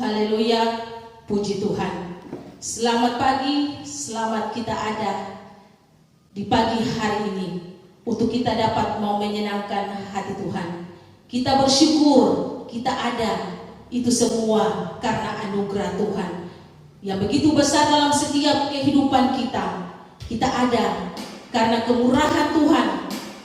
Haleluya, puji Tuhan. Selamat pagi, selamat kita ada di pagi hari ini untuk kita dapat mau menyenangkan hati Tuhan. Kita bersyukur kita ada, itu semua karena anugerah Tuhan yang begitu besar dalam setiap kehidupan kita. Kita ada karena kemurahan Tuhan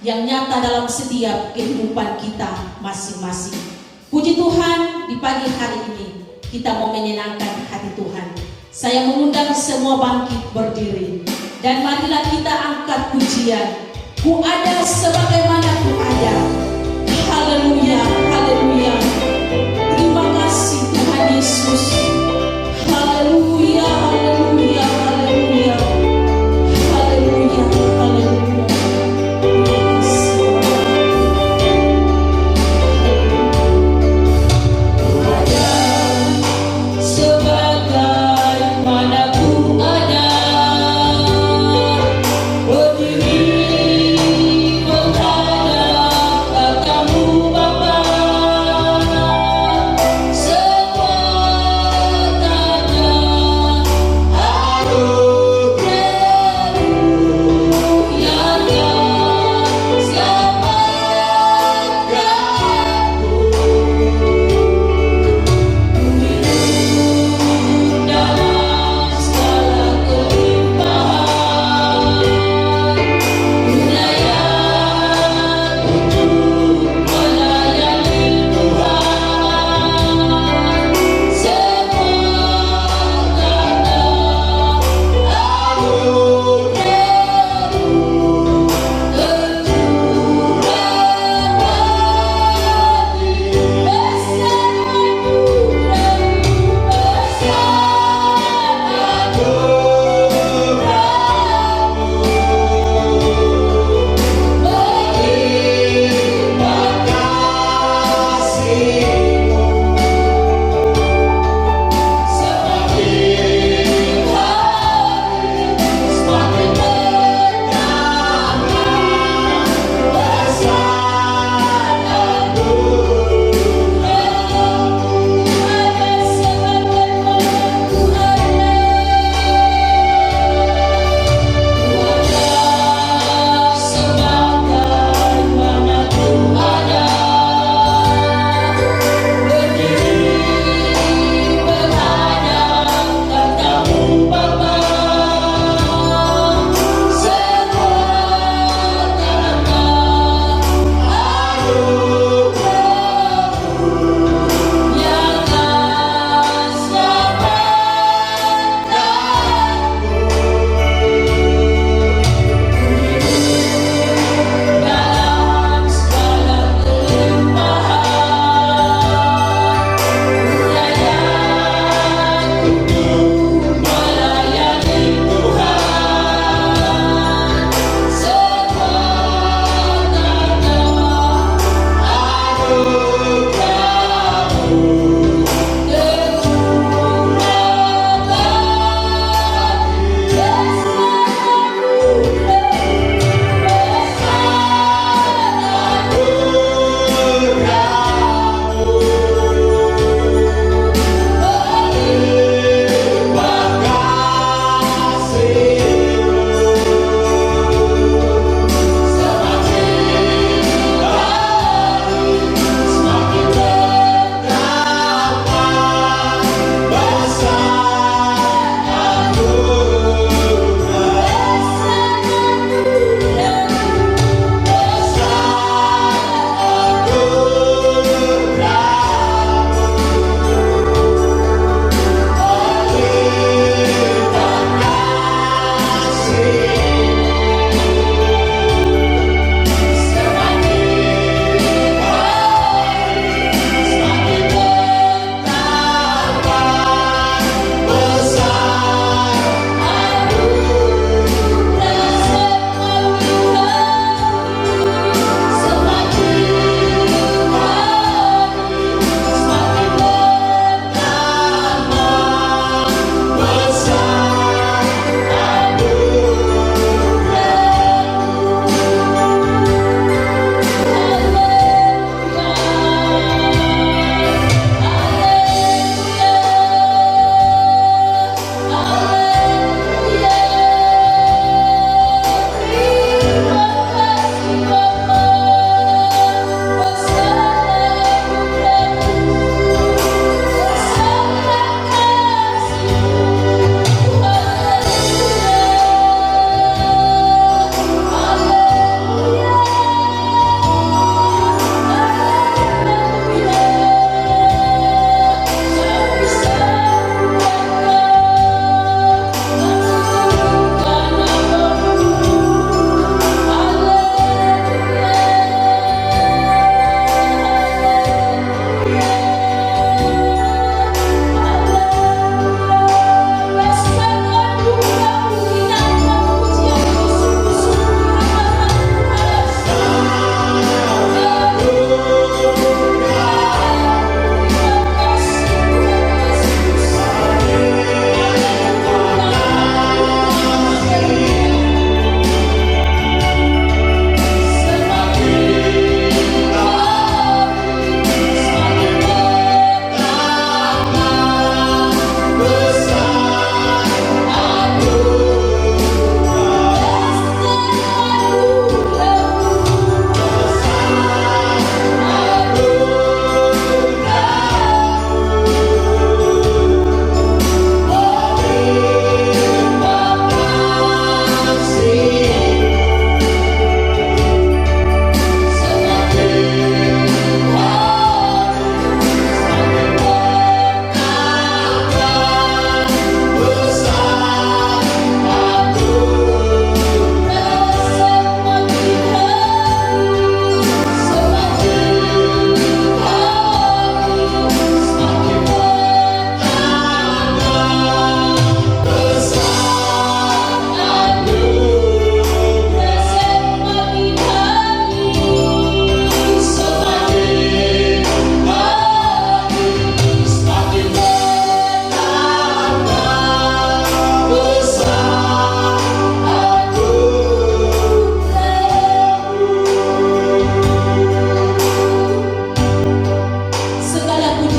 yang nyata dalam setiap kehidupan kita masing-masing. Puji Tuhan, di pagi hari ini kita mau menyenangkan hati Tuhan. Saya mengundang semua bangkit berdiri dan marilah kita angkat pujian. Ku ada sebagaimana ku ada. Haleluya, haleluya. Terima kasih Tuhan Yesus. Haleluya, haleluya, haleluya. Haleluya, haleluya.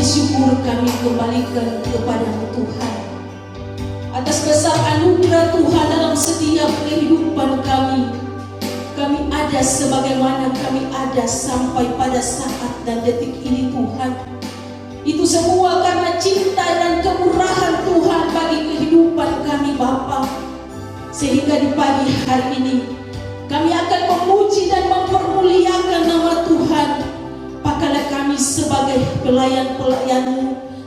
syukur kami kembalikan kepada-Mu Tuhan, atas besar anugerah Tuhan dalam setiap kehidupan kami. Kami ada sebagaimana kami ada sampai pada saat dan detik ini Tuhan. Itu semua karena cinta dan kemurahan Tuhan bagi kehidupan kami Bapa. Sehingga di pagi hari ini kami akan memuji dan mempermuliakan nama Tuhan. Pakailah kami sebagai pelayan-pelayan-Mu.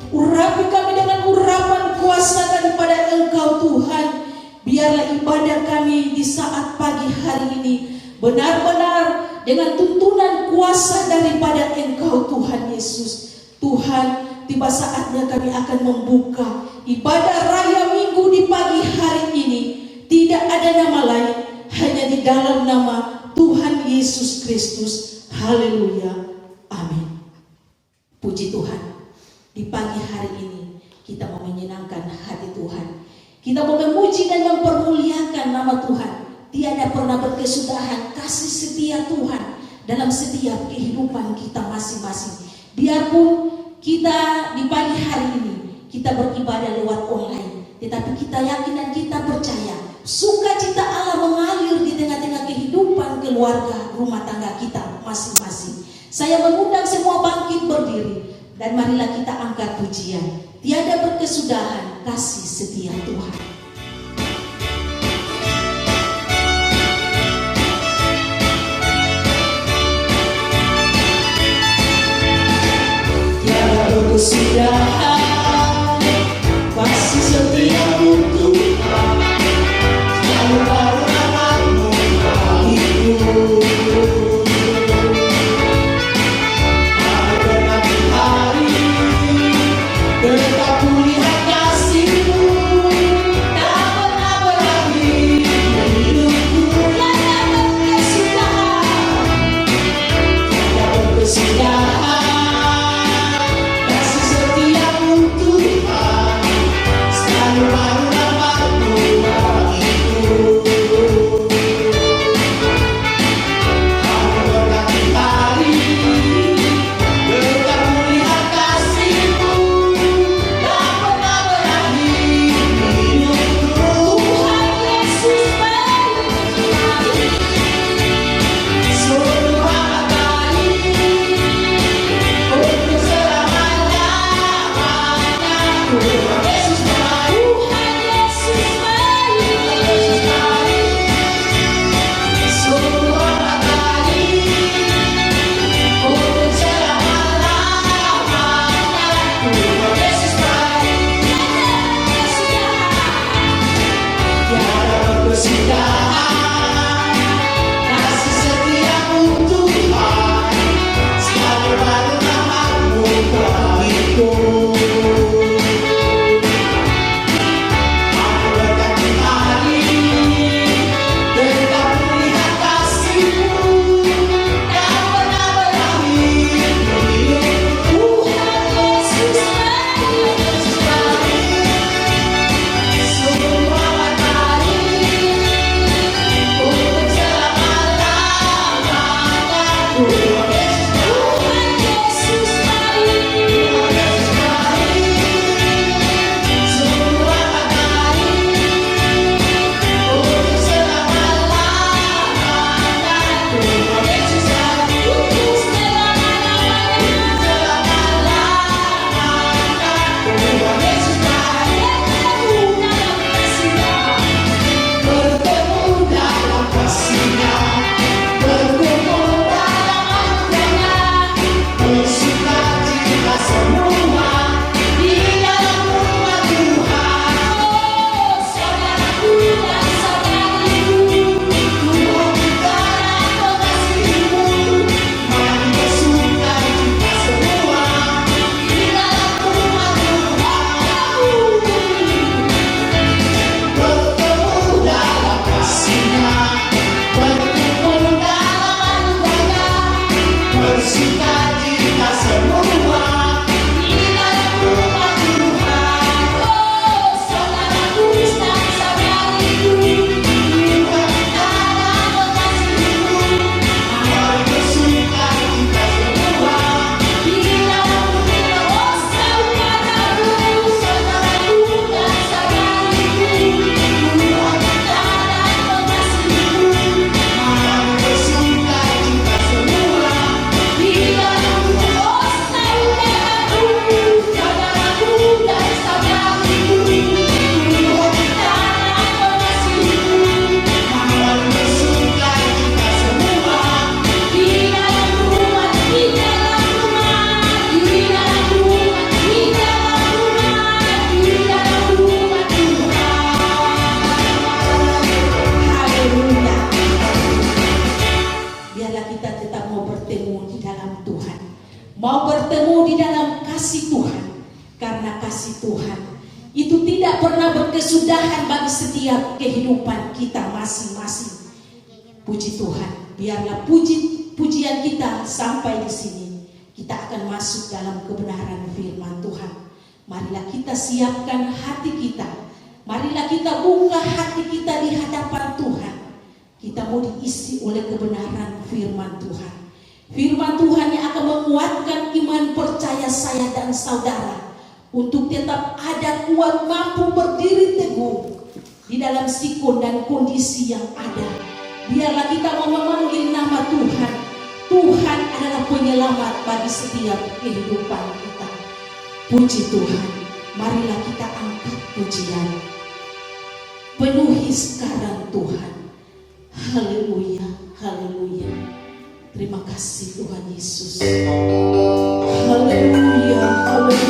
Urapi kami dengan urapan kuasa daripada Engkau Tuhan. Biarlah ibadah kami di saat pagi hari ini benar-benar dengan tuntunan kuasa daripada Engkau Tuhan Yesus. Tuhan, tiba saatnya kami akan membuka ibadah raya minggu di pagi hari ini. Tidak ada nama lain, hanya di dalam nama Tuhan Yesus Kristus. Haleluya, amin. Puji Tuhan, di pagi hari ini kita mau menyenangkan hati Tuhan. Kita mau memuji dan mempermuliakan nama Tuhan. Tiada pernah berkesudahan kasih setia Tuhan dalam setiap kehidupan kita masing-masing. Biarpun kita di pagi hari ini kita beribadah lewat online, tetapi kita yakin dan kita percaya sukacita Allah mengalir di tengah-tengah kehidupan keluarga rumah tangga kita masing-masing. Saya mengundang semua bangkit berdiri dan marilah kita angkat pujian. Tiada berkesudahan kasih setia Tuhan. Berkesudahan kasih setiamu Tuhan, selalu baru nama-Mu bagiku. Hari demi hari tetap kulihat kasih-Mu, tak pernah berakhir hidupku. Tiada berkesudahan, tiada berkesudahan kasih Tuhan itu tidak pernah berkesudahan bagi setiap kehidupan kita masing-masing. Puji Tuhan, biarlah pujian kita sampai di sini. Kita akan masuk dalam kebenaran firman Tuhan. Marilah kita siapkan hati kita. Marilah kita buka hati kita di hadapan Tuhan. Kita mau diisi oleh kebenaran firman Tuhan. Firman Tuhan yang akan menguatkan iman percaya saya dan saudara untuk tetap ada kuat mampu berdiri teguh di dalam sikon dan kondisi yang ada. Biarlah kita mau memanggil nama Tuhan. Tuhan adalah penyelamat bagi setiap kehidupan kita. Puji Tuhan, marilah kita angkat pujian. Penuhi sekarang Tuhan. Haleluya, haleluya. Terima kasih Tuhan Yesus. Haleluya, haleluya.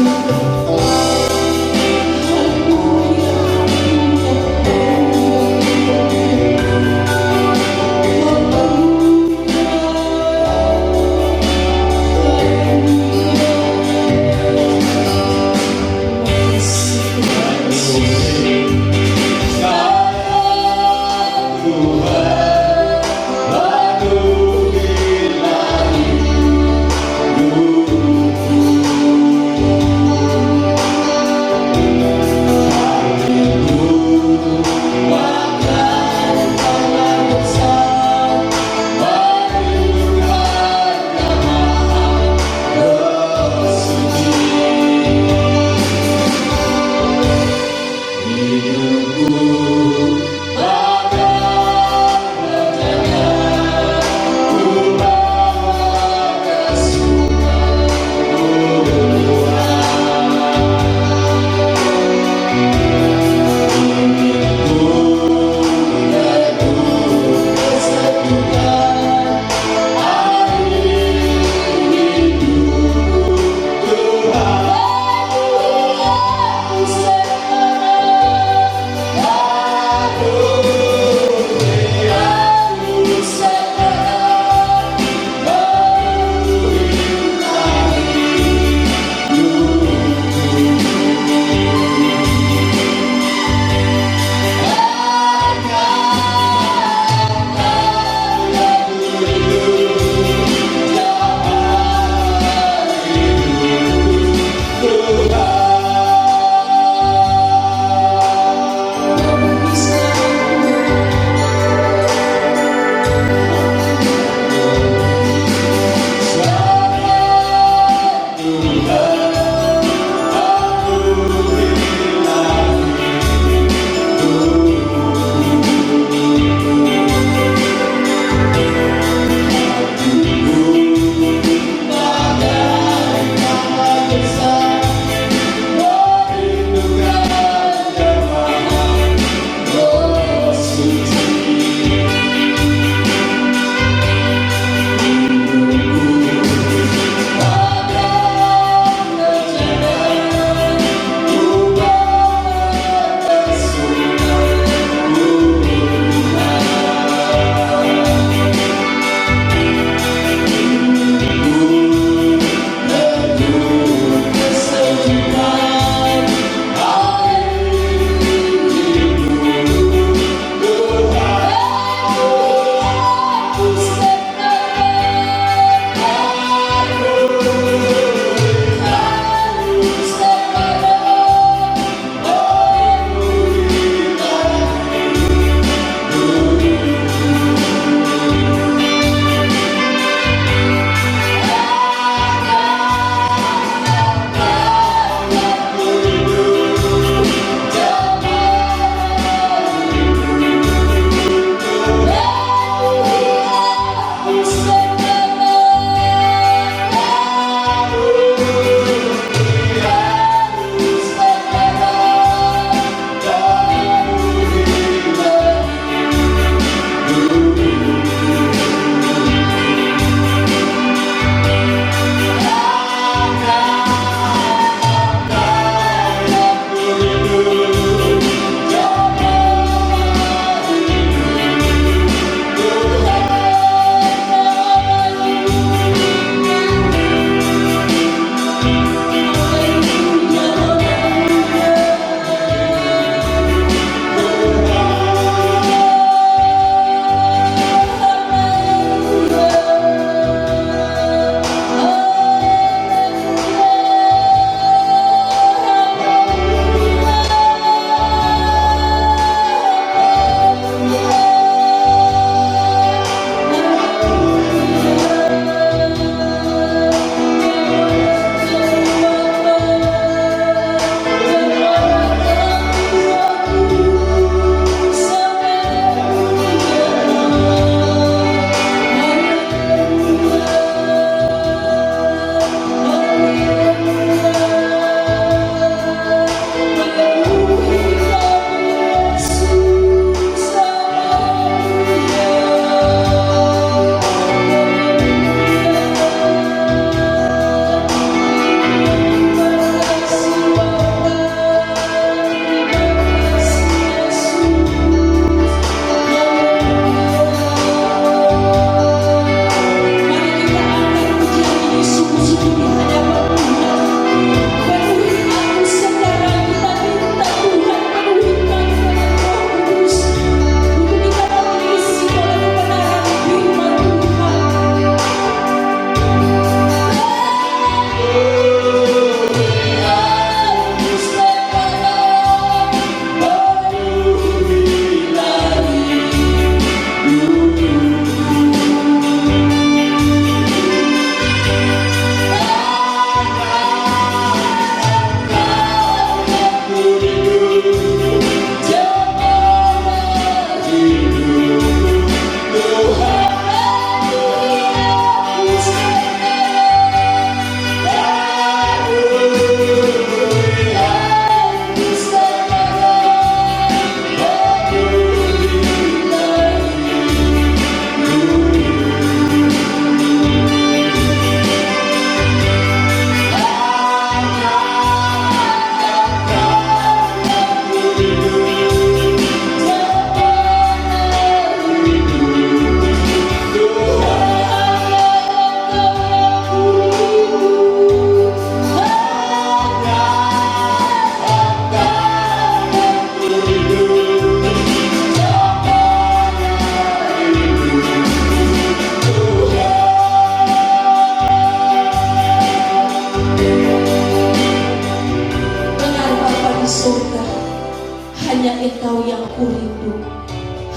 hanya Engkau yang kurindu.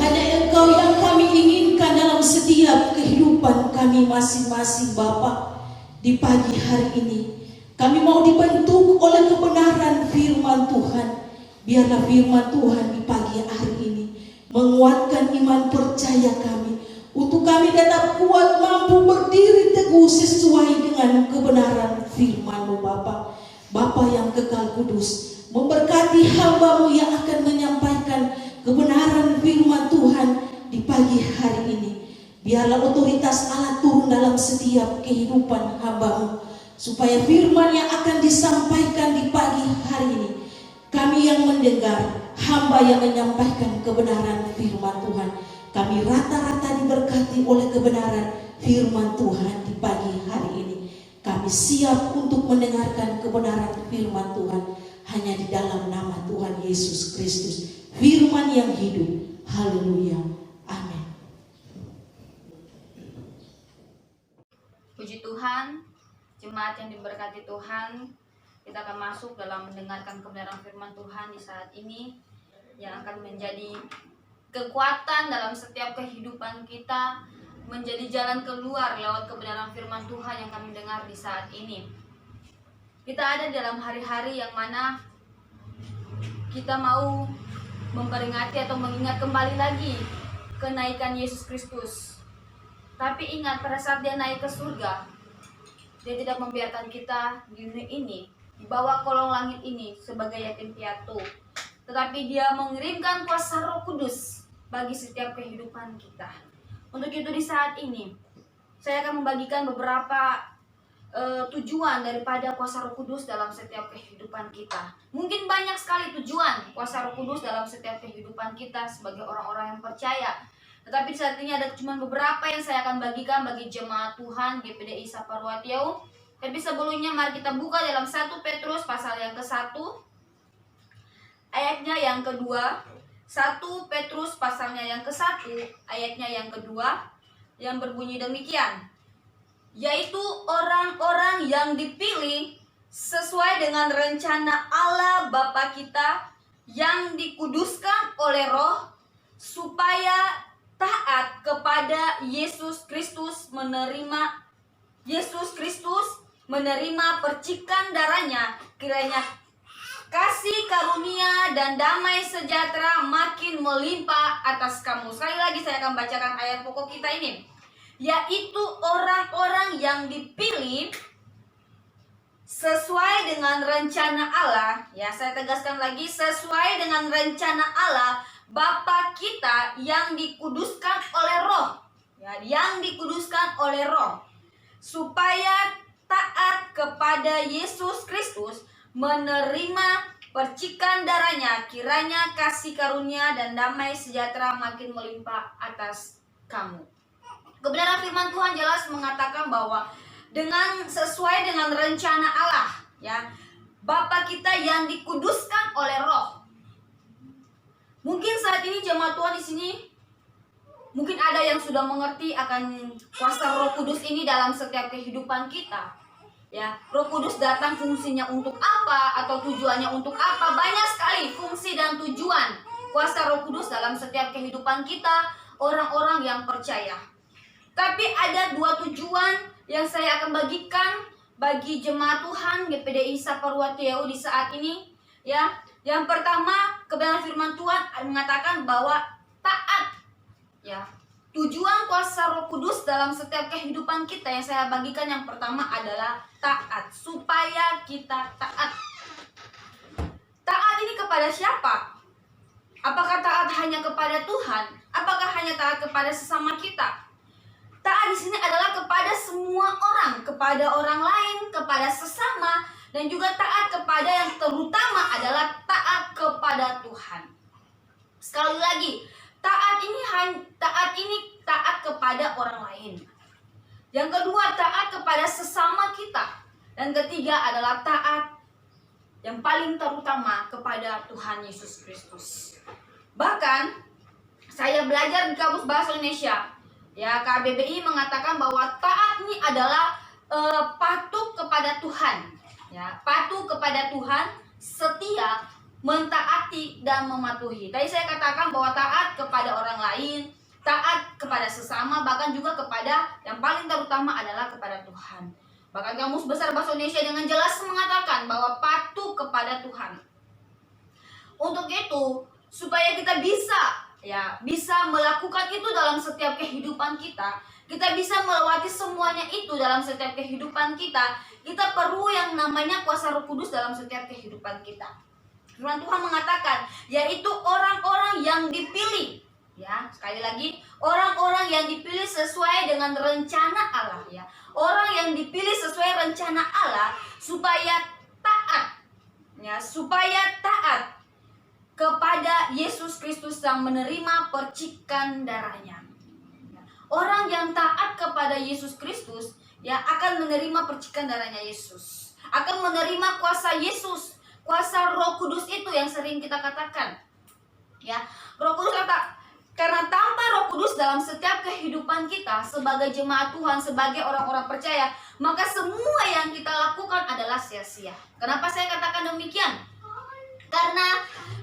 Hanya Engkau yang kami inginkan dalam setiap kehidupan kami masing-masing Bapa. Di pagi hari ini kami mau dibentuk oleh kebenaran firman Tuhan. Biarlah firman Tuhan di pagi hari ini menguatkan iman percaya kami, untuk kami tetap kuat mampu berdiri teguh sesuai dengan kebenaran firman-Mu Bapa. Bapa yang kekal kudus, memberkati hamba-Mu yang akan menyampaikan kebenaran firman Tuhan di pagi hari ini. Biarlah otoritas Allah turun dalam setiap kehidupan hamba-Mu, supaya firman yang akan disampaikan di pagi hari ini, kami yang mendengar, hamba yang menyampaikan kebenaran firman Tuhan, kami rata-rata diberkati oleh kebenaran firman Tuhan di pagi hari ini. Kami siap untuk mendengarkan kebenaran firman Tuhan hanya di dalam nama Tuhan Yesus Kristus, firman yang hidup. Haleluya. Amin. Puji Tuhan, jemaat yang diberkati Tuhan, kita akan masuk dalam mendengarkan kebenaran firman Tuhan di saat ini, yang akan menjadi kekuatan dalam setiap kehidupan kita, menjadi jalan keluar lewat kebenaran firman Tuhan yang kami dengar di saat ini. Kita ada dalam hari-hari yang mana kita mau memperingati atau mengingat kembali lagi kenaikan Yesus Kristus. Tapi ingat, pada saat Dia naik ke surga, Dia tidak membiarkan kita di dunia ini, di bawah kolong langit ini sebagai yatim piatu, tetapi Dia mengirimkan kuasa Roh Kudus bagi setiap kehidupan kita. Untuk itu di saat ini saya akan membagikan beberapa tujuan daripada kuasa Roh Kudus dalam setiap kehidupan kita. Mungkin banyak sekali tujuan kuasa Roh Kudus dalam setiap kehidupan kita sebagai orang-orang yang percaya. Tetapi saat ini ada cuma beberapa yang saya akan bagikan bagi jemaat Tuhan GPDI Saparua Tiau. Tapi sebelumnya mari kita buka dalam 1 Petrus pasal yang ke-1 ayatnya yang kedua. 1 Petrus pasalnya yang ke-1 ayatnya yang kedua, yang berbunyi demikian, yaitu orang-orang yang dipilih sesuai dengan rencana Allah Bapa kita, yang dikuduskan oleh Roh, supaya taat kepada Yesus Kristus, menerima percikan darahnya, kiranya kasih karunia dan damai sejahtera makin melimpah atas kamu. Sekali lagi saya akan bacakan ayat pokok kita ini, yaitu orang-orang yang dipilih sesuai dengan rencana Allah. Ya, saya tegaskan lagi, sesuai dengan rencana Allah Bapa kita yang dikuduskan oleh Roh. Ya, yang dikuduskan oleh Roh, supaya taat kepada Yesus Kristus, menerima percikan darahnya, kiranya kasih karunia dan damai sejahtera makin melimpah atas kamu. Kebenaran firman Tuhan jelas mengatakan bahwa sesuai dengan rencana Allah, ya, Bapa kita yang dikuduskan oleh Roh. Mungkin saat ini jemaat Tuhan di sini mungkin ada yang sudah mengerti akan kuasa Roh Kudus ini dalam setiap kehidupan kita. Ya, Roh Kudus datang fungsinya untuk apa atau tujuannya untuk apa? Banyak sekali fungsi dan tujuan kuasa Roh Kudus dalam setiap kehidupan kita, orang-orang yang percaya. Tapi ada dua tujuan yang saya akan bagikan bagi jemaat Tuhan GPDI Saparua Tiau di saat ini. Ya, yang pertama, kebenaran firman Tuhan mengatakan bahwa taat. Ya, tujuan kuasa Roh Kudus dalam setiap kehidupan kita yang saya bagikan yang pertama adalah taat, supaya kita taat. Taat ini kepada siapa? Apakah taat hanya kepada Tuhan? Apakah hanya taat kepada sesama kita? Taat di sini adalah kepada semua orang, kepada orang lain, kepada sesama, dan juga taat kepada yang terutama adalah taat kepada Tuhan. Sekali lagi, taat ini taat kepada orang lain. Yang kedua, taat kepada sesama kita. Dan ketiga adalah taat yang paling terutama kepada Tuhan Yesus Kristus. Bahkan saya belajar di Kamus Bahasa Indonesia, ya, KBBI mengatakan bahwa taat ini adalah patuh kepada Tuhan, ya, patuh kepada Tuhan, setia mentaati dan mematuhi. Tadi saya katakan bahwa taat kepada orang lain, taat kepada sesama, bahkan juga kepada yang paling terutama adalah kepada Tuhan. Bahkan Kamus Besar Bahasa Indonesia dengan jelas mengatakan bahwa patuh kepada Tuhan. Untuk itu, supaya kita bisa melakukan itu dalam setiap kehidupan kita bisa melewati semuanya itu dalam setiap kehidupan kita perlu yang namanya kuasa Roh Kudus dalam setiap kehidupan kita. Firman Tuhan mengatakan, yaitu orang-orang yang dipilih. Ya, sekali lagi, orang-orang yang dipilih sesuai dengan rencana Allah, ya. Orang yang dipilih sesuai rencana Allah supaya taat. Ya, supaya taat kepada Yesus Kristus yang menerima percikan darahnya. Orang yang taat kepada Yesus Kristus ya akan menerima percikan darahnya Yesus, akan menerima kuasa Yesus, kuasa Roh Kudus itu yang sering kita katakan. Ya, Roh Kudus karena tanpa Roh Kudus dalam setiap kehidupan kita sebagai jemaat Tuhan, sebagai orang-orang percaya, maka semua yang kita lakukan adalah sia-sia. Kenapa saya katakan demikian? Karena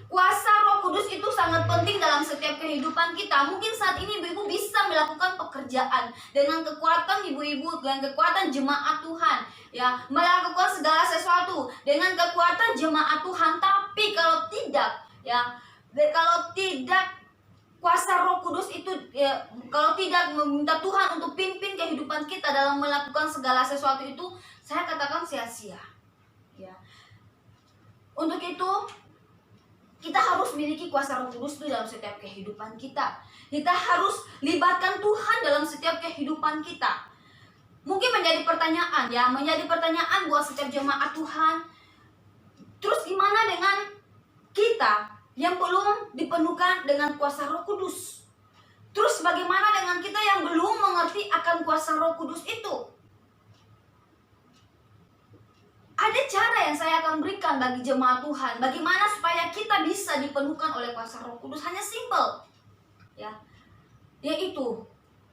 kuasa Roh Kudus itu sangat penting dalam setiap kehidupan kita. Mungkin saat ini ibu-ibu bisa melakukan pekerjaan dengan kekuatan ibu-ibu, dengan kekuatan jemaat Tuhan, ya, melakukan segala sesuatu dengan kekuatan jemaat Tuhan. Tapi kalau tidak kuasa Roh Kudus itu, ya, kalau tidak meminta Tuhan untuk pimpin kehidupan kita dalam melakukan segala sesuatu itu, saya katakan sia-sia. Ya. Untuk itu, kita harus miliki kuasa Roh Kudus itu dalam setiap kehidupan kita. Kita harus libatkan Tuhan dalam setiap kehidupan kita. Mungkin menjadi pertanyaan buat setiap jemaat Tuhan. Terus gimana dengan kita yang belum dipenuhkan dengan kuasa Roh Kudus? Terus bagaimana dengan kita yang belum mengerti akan kuasa Roh Kudus itu? Ada cara yang saya akan berikan bagi jemaat Tuhan. Bagaimana supaya kita bisa dipenuhkan oleh kuasa Roh Kudus? Hanya simple, ya, yaitu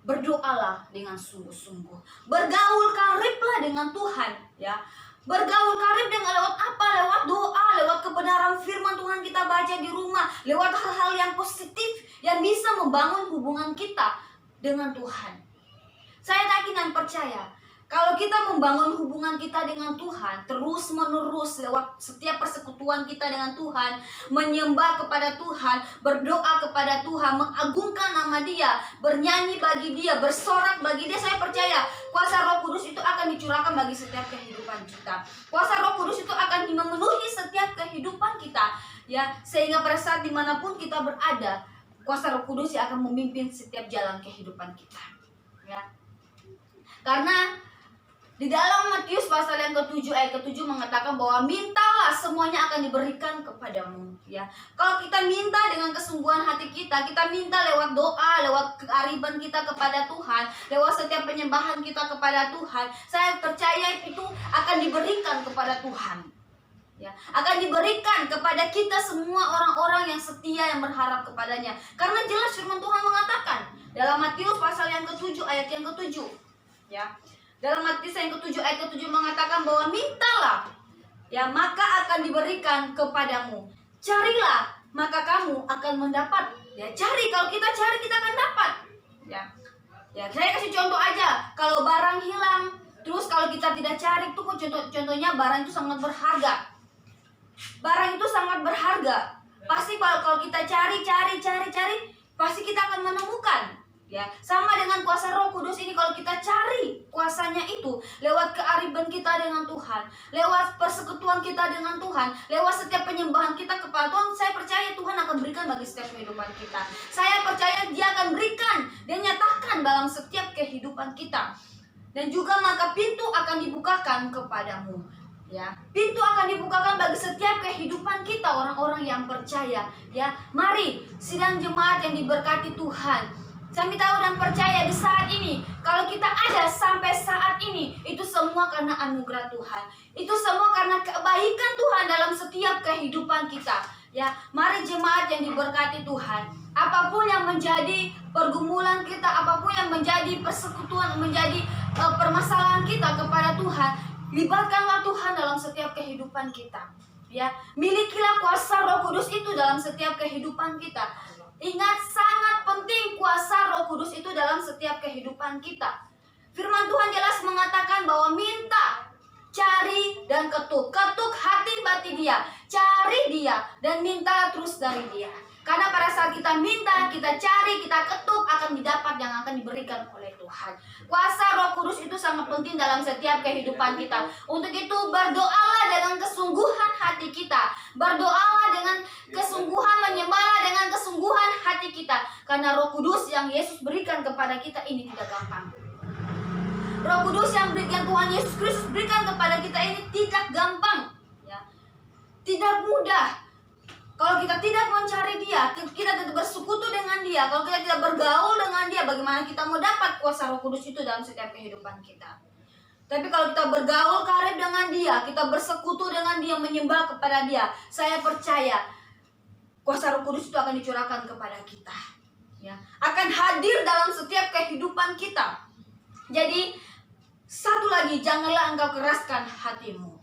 berdoalah dengan sungguh-sungguh. Bergaul kariblah dengan Tuhan, ya. Bergaul karib dengan lewat apa? Lewat doa, lewat kebenaran firman Tuhan kita baca di rumah, lewat hal-hal yang positif yang bisa membangun hubungan kita dengan Tuhan. Saya yakin dan percaya, kalau kita membangun hubungan kita dengan Tuhan terus menerus lewat setiap persekutuan kita dengan Tuhan, menyembah kepada Tuhan, berdoa kepada Tuhan, mengagungkan nama Dia, bernyanyi bagi Dia, bersorak bagi Dia, saya percaya kuasa Roh Kudus itu akan dicurahkan bagi setiap kehidupan kita. Kuasa Roh Kudus itu akan memenuhi setiap kehidupan kita, ya, sehingga pada saat dimanapun kita berada, kuasa Roh Kudus yang akan memimpin setiap jalan kehidupan kita, ya. Karena di dalam Matius pasal yang ke-7 ayat ke-7 mengatakan bahwa mintalah semuanya akan diberikan kepadamu, ya. Kalau kita minta dengan kesungguhan hati kita minta lewat doa, lewat keariban kita kepada Tuhan, lewat setiap penyembahan kita kepada Tuhan, saya percaya itu akan diberikan kepada Tuhan. Ya, akan diberikan kepada kita semua orang-orang yang setia yang berharap kepadanya. Karena jelas firman Tuhan mengatakan dalam Matius pasal yang ke-7 ayat yang ke-7, ya. Dalam Matius yang ke-7 ayat ke-7 mengatakan bahwa mintalah, ya, maka akan diberikan kepadamu. Carilah, maka kamu akan mendapat. Ya, cari, kalau kita cari kita akan dapat. Ya. Ya, saya kasih contoh aja. Kalau barang hilang, terus kalau kita tidak cari, itu contohnya barang itu sangat berharga. Barang itu sangat berharga. Pasti kalau kita cari, pasti kita akan menemukan. Ya, sama dengan kuasa Roh Kudus ini, kalau kita cari kuasanya itu lewat keariban kita dengan Tuhan, lewat persekutuan kita dengan Tuhan, lewat setiap penyembahan kita kepada Tuhan, saya percaya Tuhan akan berikan bagi setiap kehidupan kita. Saya percaya Dia akan berikan dan nyatakan dalam setiap kehidupan kita. Dan juga maka pintu akan dibukakan kepadamu. Ya, pintu akan dibukakan bagi setiap kehidupan kita, orang-orang yang percaya. Ya, mari sidang jemaat yang diberkati Tuhan. Kami tahu dan percaya di saat ini, kalau kita ada sampai saat ini, itu semua karena anugerah Tuhan. Itu semua karena kebaikan Tuhan dalam setiap kehidupan kita. Ya, mari jemaat yang diberkati Tuhan. Apapun yang menjadi pergumulan kita, apapun yang menjadi persekutuan, menjadi permasalahan kita kepada Tuhan, libatkanlah Tuhan dalam setiap kehidupan kita. Ya, milikilah kuasa Roh Kudus itu dalam setiap kehidupan kita. Ingat, sangat penting kuasa Roh Kudus itu dalam setiap kehidupan kita. Firman Tuhan jelas mengatakan bahwa minta, cari, dan ketuk. Ketuk hati batin dia, cari dia, dan minta terus dari dia. Karena pada saat kita minta, kita cari, kita ketuk, akan didapat yang akan diberikan oleh Tuhan. Kuasa Roh Kudus itu sangat penting dalam setiap kehidupan kita. Untuk itu berdoalah dengan kesungguhan hati kita. Berdoalah dengan kesungguhan, menyembahlah dengan kesungguhan hati kita. Karena Roh Kudus yang Yesus berikan kepada kita ini tidak gampang. Roh Kudus yang Tuhan Yesus Kristus berikan kepada kita ini tidak gampang, ya. Tidak mudah. Kalau kita tidak mencari dia, kita tidak bersekutu dengan dia, kalau kita tidak bergaul dengan dia, bagaimana kita mau dapat kuasa Roh Kudus itu dalam setiap kehidupan kita? Tapi kalau kita bergaul karib dengan dia, kita bersekutu dengan dia, menyembah kepada dia, saya percaya kuasa Roh Kudus itu akan dicurahkan kepada kita, ya. Akan hadir dalam setiap kehidupan kita. Jadi satu lagi, janganlah engkau keraskan hatimu.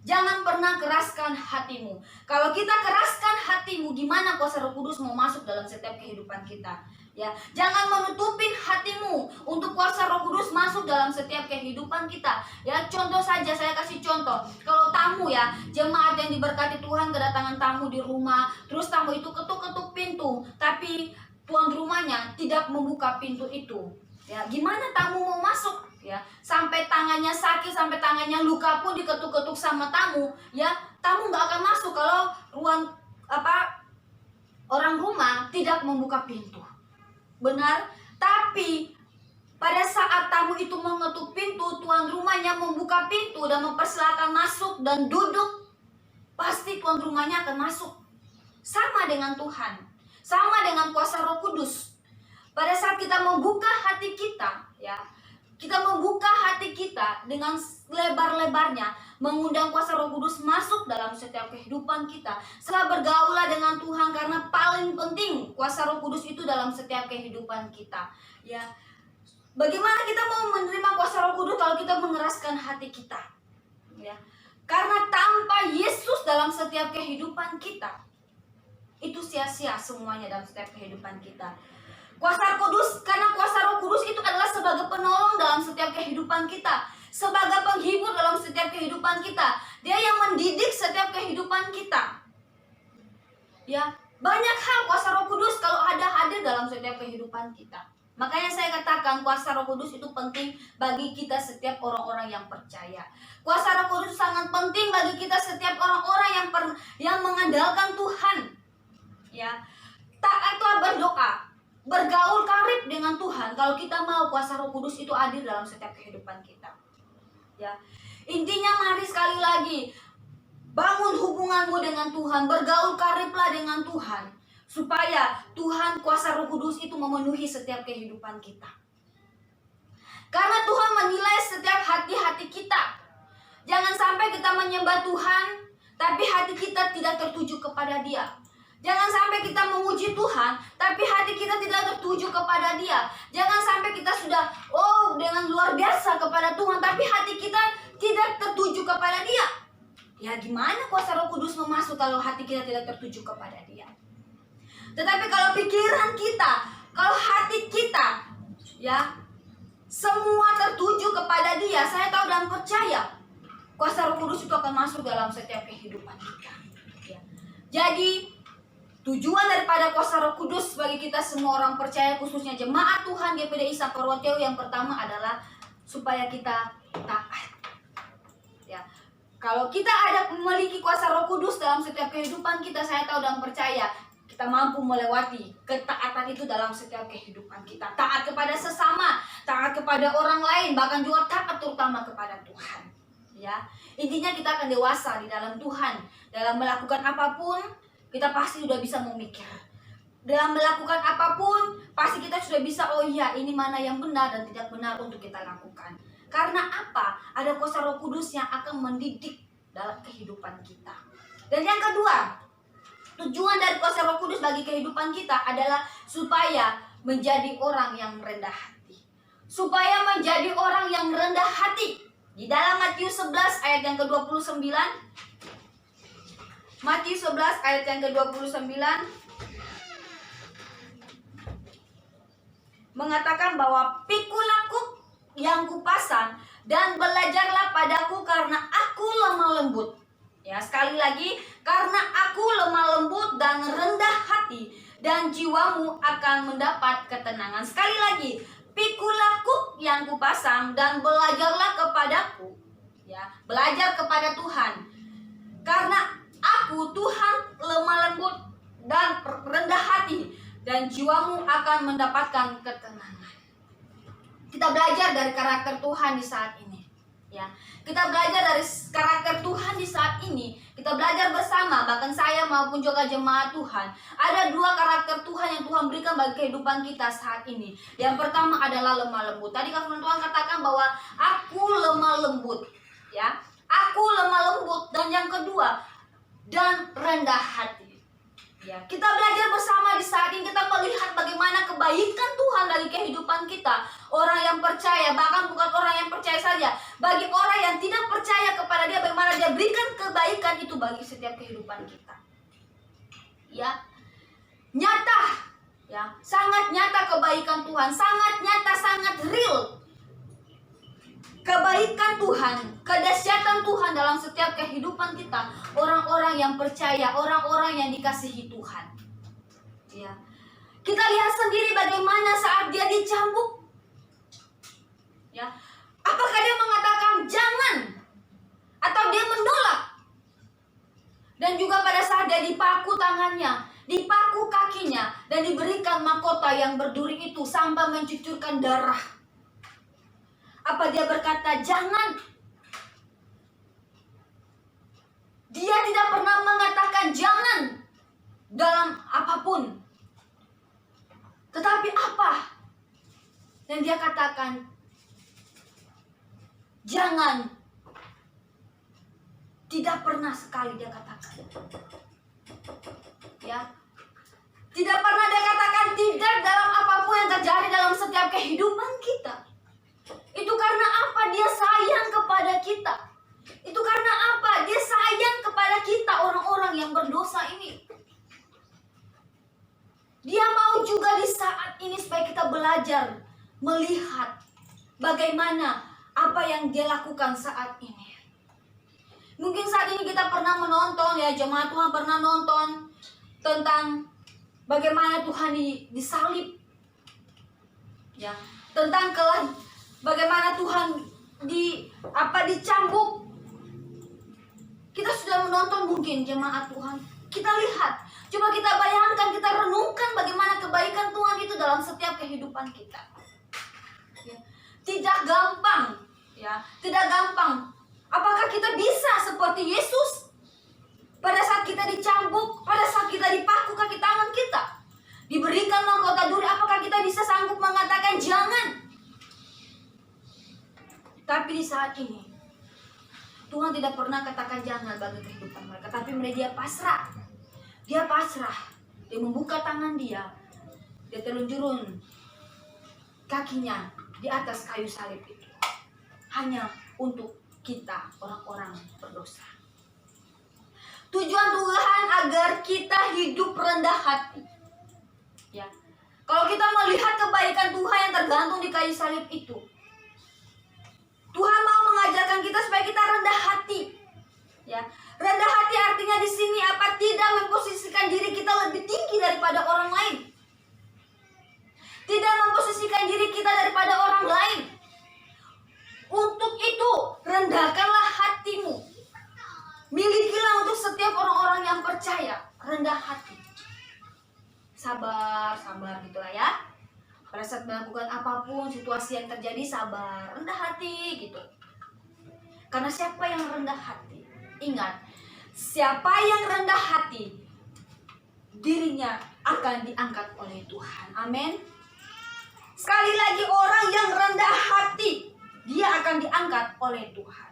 Jangan pernah keraskan hatimu. Kalau kita keraskan hatimu, gimana kuasa Roh Kudus mau masuk dalam setiap kehidupan kita? Ya, jangan menutupin hatimu untuk kuasa Roh Kudus masuk dalam setiap kehidupan kita. Ya, contoh saja, saya kasih contoh. Kalau tamu, ya, jemaat yang diberkati Tuhan kedatangan tamu di rumah, terus tamu itu ketuk-ketuk pintu, tapi tuan rumahnya tidak membuka pintu itu. Ya, gimana tamu mau masuk? Ya, sampai tangannya sakit, sampai tangannya luka pun diketuk-ketuk sama tamu, ya, tamu nggak akan masuk kalau orang rumah tidak membuka pintu. Benar? Tapi pada saat tamu itu mengetuk pintu, tuan rumahnya membuka pintu dan mempersilakan masuk dan duduk, pasti tuan rumahnya akan masuk. Sama dengan Tuhan, sama dengan kuasa Roh Kudus. Pada saat kita membuka hati kita, ya, kita membuka hati kita dengan lebar-lebarnya, mengundang kuasa Roh Kudus masuk dalam setiap kehidupan kita. Setelah bergaulah dengan Tuhan, karena paling penting kuasa Roh Kudus itu dalam setiap kehidupan kita. Ya, bagaimana kita mau menerima kuasa Roh Kudus kalau kita mengeraskan hati kita? Ya, karena tanpa Yesus dalam setiap kehidupan kita, itu sia-sia semuanya dalam setiap kehidupan kita. Kuasa Roh Kudus, karena kuasa Roh Kudus itu adalah sebagai penolong dalam setiap kehidupan kita, sebagai penghibur dalam setiap kehidupan kita. Dia yang mendidik setiap kehidupan kita. Ya, banyak hal kuasa Roh Kudus kalau ada hadir dalam setiap kehidupan kita. Makanya saya katakan kuasa Roh Kudus itu penting bagi kita setiap orang-orang yang percaya. Kuasa Roh Kudus sangat penting bagi kita setiap orang-orang yang mengandalkan Tuhan. Ya, taat berdoa, bergaul karib dengan Tuhan kalau kita mau kuasa Roh Kudus itu hadir dalam setiap kehidupan kita. Ya, intinya mari sekali lagi bangun hubunganmu dengan Tuhan, bergaul kariblah dengan Tuhan, supaya Tuhan kuasa Roh Kudus itu memenuhi setiap kehidupan kita. Karena Tuhan menilai setiap hati-hati kita. Jangan sampai kita menyembah Tuhan, tapi hati kita tidak tertuju kepada Dia. Jangan sampai kita memuji Tuhan, tapi hati kita tidak tertuju kepada Dia. Jangan sampai kita sudah dengan luar biasa kepada Tuhan, tapi hati kita tidak tertuju kepada Dia. Ya, gimana kuasa Roh Kudus memasuk kalau hati kita tidak tertuju kepada Dia? Tetapi kalau pikiran kita, kalau hati kita, ya, semua tertuju kepada Dia, saya tahu dan percaya kuasa Roh Kudus itu akan masuk dalam setiap kehidupan kita. Ya. Jadi tujuan daripada kuasa Roh Kudus bagi kita semua orang percaya, khususnya jemaat Tuhan GPDI Saparwateo, yang pertama adalah supaya kita taat. Ya, kalau kita memiliki kuasa Roh Kudus dalam setiap kehidupan kita, saya tahu dan percaya kita mampu melewati ketaatan itu dalam setiap kehidupan kita. Taat kepada sesama, taat kepada orang lain, bahkan juga taat terutama kepada Tuhan. Ya, intinya kita akan dewasa di dalam Tuhan. Dalam melakukan apapun, kita pasti sudah bisa memikir. Dalam melakukan apapun, pasti kita sudah bisa, oh iya, ini mana yang benar dan tidak benar untuk kita lakukan. Karena apa? Ada kuasa Roh Kudus yang akan mendidik dalam kehidupan kita. Dan yang kedua, tujuan dari kuasa Roh Kudus bagi kehidupan kita adalah supaya menjadi orang yang rendah hati. Supaya menjadi orang yang rendah hati. Di dalam Matius 11 ayat yang ke-29, Matius 11 ayat yang ke-29 mengatakan bahwa pikulah yang kupasang dan belajarlah padaku karena aku lemah lembut. Ya, sekali lagi, karena aku lemah lembut dan rendah hati, dan jiwamu akan mendapat ketenangan. Sekali lagi, pikulah yang kupasang dan belajarlah kepadaku. Ya, belajar kepada Tuhan. Karena aku Tuhan lemah lembut dan rendah hati, dan jiwamu akan mendapatkan ketenangan. Kita belajar dari karakter Tuhan di saat ini. Ya, kita belajar dari karakter Tuhan di saat ini. Kita belajar bersama, bahkan saya maupun juga jemaat Tuhan. Ada dua karakter Tuhan yang Tuhan berikan bagi kehidupan kita saat ini. Yang pertama adalah lemah lembut. Tadi firman Tuhan katakan bahwa aku lemah lembut. Ya, aku lemah lembut. Dan yang kedua, dan rendah hati. Ya, kita belajar bersama di saat ini. Kita melihat bagaimana kebaikan Tuhan bagi kehidupan kita. Orang yang percaya, bahkan bukan orang yang percaya saja, bagi orang yang tidak percaya kepada Dia, bagaimana Dia berikan kebaikan itu bagi setiap kehidupan kita. Ya, nyata, ya, sangat nyata kebaikan Tuhan, sangat nyata, sangat real. Kebaikan Tuhan, kedahsyatan Tuhan dalam setiap kehidupan kita, orang-orang yang percaya, orang-orang yang dikasihi Tuhan. Ya. Kita lihat sendiri bagaimana saat Dia dicambuk. Ya. Apakah Dia mengatakan jangan? Atau Dia menolak? Dan juga pada saat Dia dipaku tangannya, dipaku kakinya, dan diberikan mahkota yang berduri itu sampai mencucurkan darah. Apa Dia berkata jangan? Dia tidak pernah mengatakan jangan dalam apapun. Tetapi apa yang Dia katakan? Jangan. Tidak pernah sekali Dia katakan. Ya. Tidak pernah Dia katakan tidak dalam apapun yang terjadi dalam setiap kehidupan kita. Itu karena apa? Dia sayang kepada kita. Itu karena apa? Dia sayang kepada kita, orang-orang yang berdosa ini. Dia mau juga di saat ini supaya kita belajar melihat bagaimana apa yang Dia lakukan saat ini. Mungkin saat ini kita pernah menonton, ya, jemaat Tuhan pernah nonton tentang bagaimana Tuhan disalib. Ya, tentang bagaimana Tuhan dicambuk. Kita sudah menonton mungkin jemaat Tuhan. Kita lihat, coba kita bayangkan, kita renungkan bagaimana kebaikan Tuhan itu dalam setiap kehidupan kita. Ya. Tidak gampang, ya, tidak gampang. Apakah kita bisa seperti Yesus? Pada saat kita dicambuk, pada saat kita dipaku kaki tangan kita, diberikan mahkota duri, apakah kita bisa sanggup mengatakan jangan? Tapi di saat ini, Tuhan tidak pernah katakan jangan bagi kehidupan mereka. Tapi dia pasrah. Dia pasrah. Dia membuka tangan Dia. Dia telunjurun kakinya di atas kayu salib itu. Hanya untuk kita, orang-orang berdosa. Tujuan Tuhan agar kita hidup rendah hati. Ya. Kalau kita melihat kebaikan Tuhan yang tergantung di kayu salib itu, Tuhan mau mengajarkan kita supaya kita rendah hati. Ya, rendah hati artinya di sini apa? Tidak memposisikan diri kita lebih tinggi daripada orang lain. Tidak memposisikan diri kita daripada orang lain. Untuk itu, rendahkanlah hatimu. Milikilah untuk setiap orang-orang yang percaya, rendah hati. Sabar gitulah ya. Pada saat melakukan apapun, situasi yang terjadi, sabar, rendah hati gitu. Karena siapa yang rendah hati, ingat, siapa yang rendah hati, dirinya akan diangkat oleh Tuhan. Amin. Sekali lagi, orang yang rendah hati, dia akan diangkat oleh Tuhan.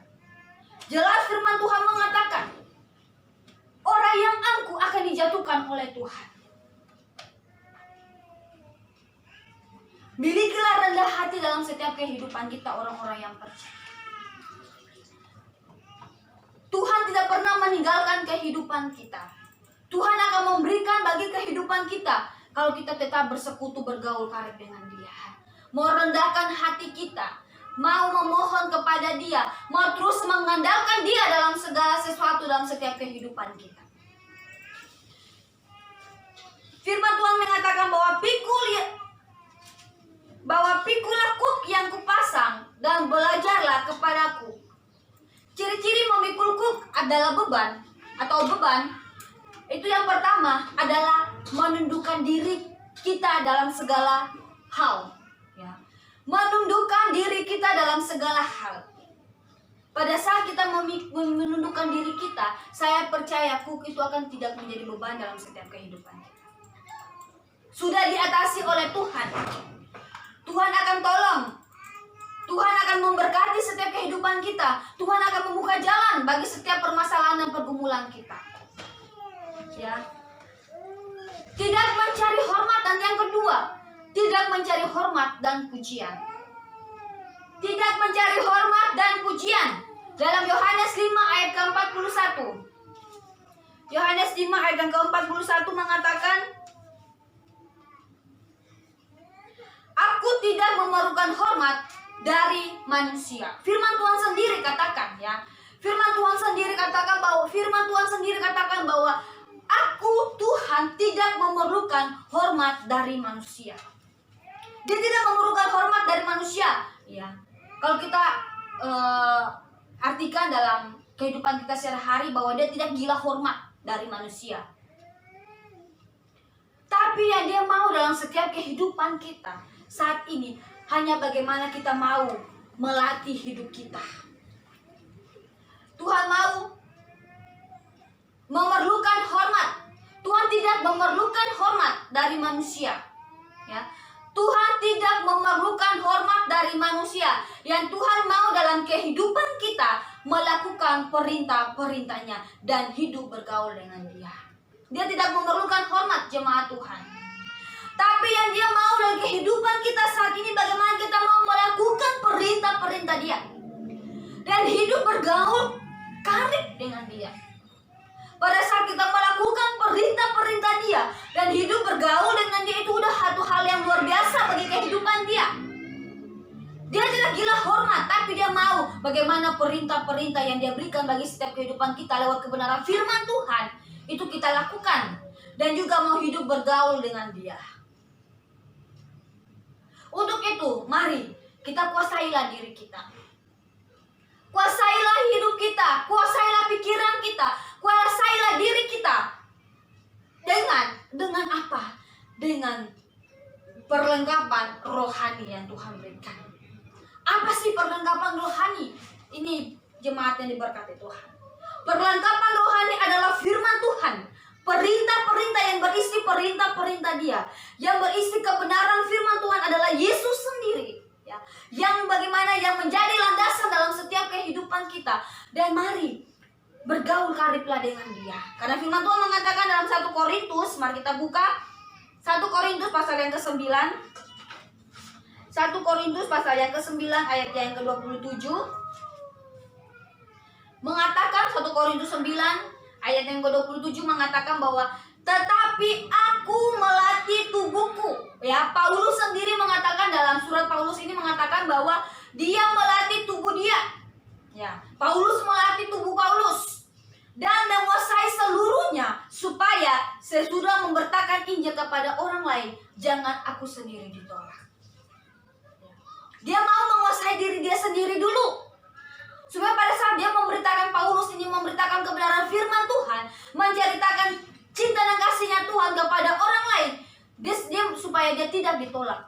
Jelas firman Tuhan mengatakan, orang yang angkuh akan dijatuhkan oleh Tuhan. Milikilah rendah hati dalam setiap kehidupan kita, orang-orang yang percaya. Tuhan tidak pernah meninggalkan kehidupan kita. Tuhan akan memberikan bagi kehidupan kita kalau kita tetap bersekutu, bergaul karib dengan Dia. Mau rendahkan hati kita, mau memohon kepada Dia, mau terus mengandalkan Dia dalam segala sesuatu dalam setiap kehidupan kita. Firman Tuhan mengatakan bahwa pikulah kuk yang kupasang dan belajarlah kepadaku. Ciri-ciri memikul kuk adalah beban atau beban. Itu yang pertama adalah menundukkan diri kita dalam segala hal. Ya. Menundukkan diri kita dalam segala hal. Pada saat kita menundukkan diri kita, saya percaya kuk itu akan tidak menjadi beban dalam setiap kehidupan kita. Sudah diatasi oleh Tuhan. Tuhan akan tolong. Tuhan akan memberkati setiap kehidupan kita. Tuhan akan membuka jalan bagi setiap permasalahan dan pergumulan kita. Ya. Tidak mencari hormat, dan yang kedua, tidak mencari hormat dan pujian. Tidak mencari hormat dan pujian. Dalam Yohanes 5 ayat ke-41. Yohanes 5 ayat yang ke-41 mengatakan, aku tidak memerlukan hormat dari manusia. Firman Tuhan sendiri katakan, ya. Firman Tuhan sendiri katakan bahwa aku Tuhan tidak memerlukan hormat dari manusia. Dia tidak memerlukan hormat dari manusia, ya. Kalau kita artikan dalam kehidupan kita sehari-hari bahwa dia tidak gila hormat dari manusia. Tapi yang dia mau dalam setiap kehidupan kita saat ini hanya bagaimana kita mau melatih hidup kita. Tuhan mau memerlukan hormat. Tuhan tidak memerlukan hormat dari manusia. Ya. Tuhan tidak memerlukan hormat dari manusia. Yang Tuhan mau dalam kehidupan kita melakukan perintah-perintahnya dan hidup bergaul dengan Dia. Dia tidak memerlukan hormat jemaat Tuhan. Tapi yang Dia mau dalam kehidupan kita saat ini bagaimana kita mau melakukan perintah-perintah Dia dan hidup bergaul karib dengan Dia. Pada saat kita melakukan perintah-perintah Dia dan hidup bergaul dengan Dia, itu udah satu hal yang luar biasa bagi kehidupan Dia. Dia tidak gila hormat, tapi Dia mau bagaimana perintah-perintah yang Dia berikan bagi setiap kehidupan kita lewat kebenaran firman Tuhan itu kita lakukan, dan juga mau hidup bergaul dengan Dia. Untuk itu, mari kita kuasailah diri kita. Kuasailah hidup kita, kuasailah pikiran kita, kuasailah diri kita. Dengan apa? Dengan perlengkapan rohani yang Tuhan berikan. Apa sih perlengkapan rohani? Ini jemaat yang diberkati Tuhan. Perlengkapan rohani adalah firman Tuhan. Perintah-perintah yang berisi perintah-perintah Dia. Yang berisi kebenaran firman Tuhan adalah Yesus sendiri. Ya, yang bagaimana yang menjadi landasan dalam setiap kehidupan kita. Dan mari bergaul kariblah dengan Dia. Karena firman Tuhan mengatakan dalam 1 Korintus, mari kita buka 1 Korintus pasal yang ke-9. 1 Korintus pasal yang ke-9 ayat yang ke-27 mengatakan, 1 Korintus 9 ayat yang ke-27 mengatakan bahwa tetapi aku melatih tubuhku. Ya, Paulus sendiri mengatakan dalam surat Paulus ini mengatakan bahwa dia melatih tubuh dia. Ya, Paulus melatih tubuh Paulus dan menguasai seluruhnya supaya sesudah memberitakan Injil kepada orang lain, jangan aku sendiri ditolak. Dia mau menguasai diri dia sendiri dulu. Supaya pada saat dia memberitakan, Paulus ini memberitakan kebenaran firman Tuhan, menceritakan cinta dan kasihnya Tuhan kepada orang lain, dia supaya dia tidak ditolak.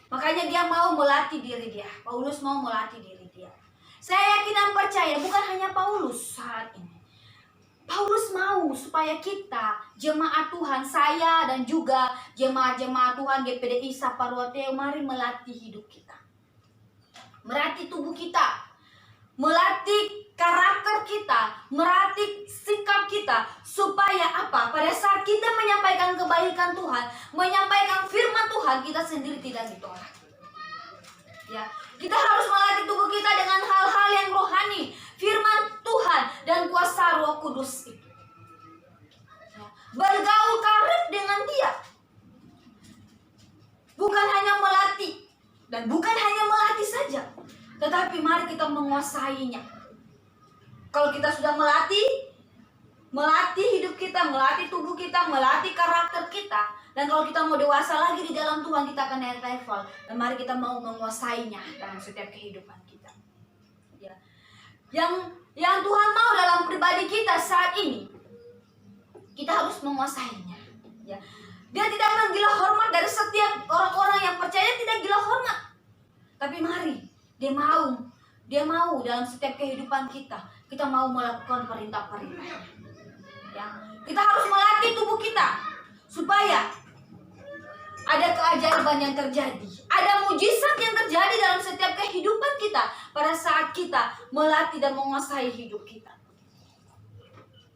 Makanya dia mau melatih diri dia. Paulus mau melatih diri dia. Saya yakin dan percaya bukan hanya Paulus saat ini. Paulus mau supaya kita, jemaat Tuhan, saya dan juga jemaat-jemaat Tuhan GPDI Saparwateo, mari melatih hidup kita. Melatih tubuh kita, melatih karakter kita, melatih sikap kita, supaya apa? Pada saat kita menyampaikan kebaikan Tuhan, menyampaikan firman Tuhan, kita sendiri tidak ditolak. Ya, kita harus melatih tubuh kita dengan hal-hal yang rohani. firman Tuhan dan kuasa Roh Kudus itu. Bergaul karib dengan Dia. Bukan hanya melatih, dan bukan hanya melatih saja, tetapi mari kita menguasainya. Kalau kita sudah melatih hidup kita, melatih tubuh kita, melatih karakter kita, dan kalau kita mau dewasa lagi di dalam Tuhan, kita akan naik level. Dan mari kita mau menguasainya dalam setiap kehidupan kita. Ya. Yang Tuhan mau dalam pribadi kita saat ini, kita harus menguasainya. Ya. Dia tidak menggila hormat dari setiap orang-orang yang percaya, tidak gila hormat. Tapi mari, dia mau dalam setiap kehidupan kita mau melakukan perintah-perintahnya. Ya. Kita harus melatih tubuh kita supaya ada keajaiban yang terjadi, ada mujizat yang terjadi dalam setiap kehidupan kita pada saat kita melatih dan menguasai hidup kita.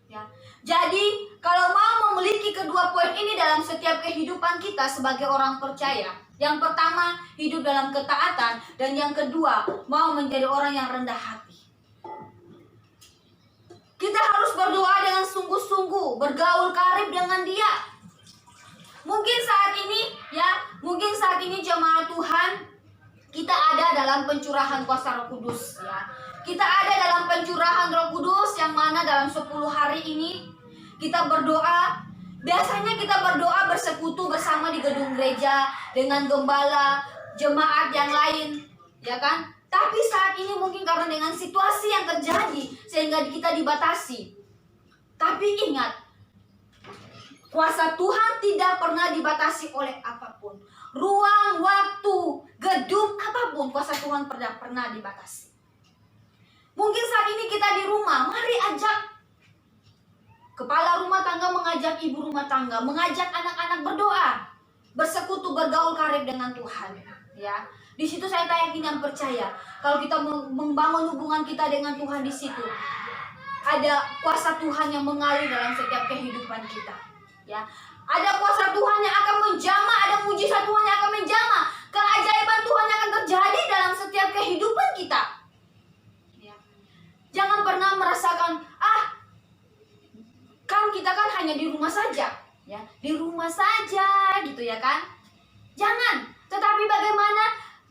Ya. Jadi, kalau mau memiliki kedua poin ini dalam setiap kehidupan kita sebagai orang percaya, yang pertama, hidup dalam ketaatan, dan yang kedua, mau menjadi orang yang rendah hati. Kita harus berdoa dengan sungguh-sungguh, bergaul karib dengan Dia. Mungkin saat ini jemaat Tuhan, kita ada dalam pencurahan kuasa Roh Kudus, ya. Kita ada dalam pencurahan Roh Kudus yang mana dalam 10 hari ini kita berdoa. Biasanya kita berdoa bersekutu bersama di gedung gereja dengan gembala, jemaat yang lain, ya kan? Tapi saat ini mungkin karena dengan situasi yang terjadi sehingga kita dibatasi. Tapi ingat, kuasa Tuhan tidak pernah dibatasi oleh apapun. Ruang, waktu, gedung, apapun kuasa Tuhan pernah dibatasi. Mungkin saat ini kita di rumah, mari ajak kepala rumah tangga mengajak ibu rumah tangga, mengajak anak-anak berdoa, bersekutu, bergaul karib dengan Tuhan. Ya, di situ saya yakin dan percaya kalau kita membangun hubungan kita dengan Tuhan, di situ ada kuasa Tuhan yang mengalir dalam setiap kehidupan kita. Ya, ada kuasa Tuhan yang akan menjamah, ada mujizat Tuhan yang akan menjamah, keajaiban Tuhan yang akan terjadi dalam setiap kehidupan kita. Ya. Jangan pernah merasakan, kan kita kan hanya di rumah saja, ya, di rumah saja gitu ya kan. Jangan, tetapi bagaimana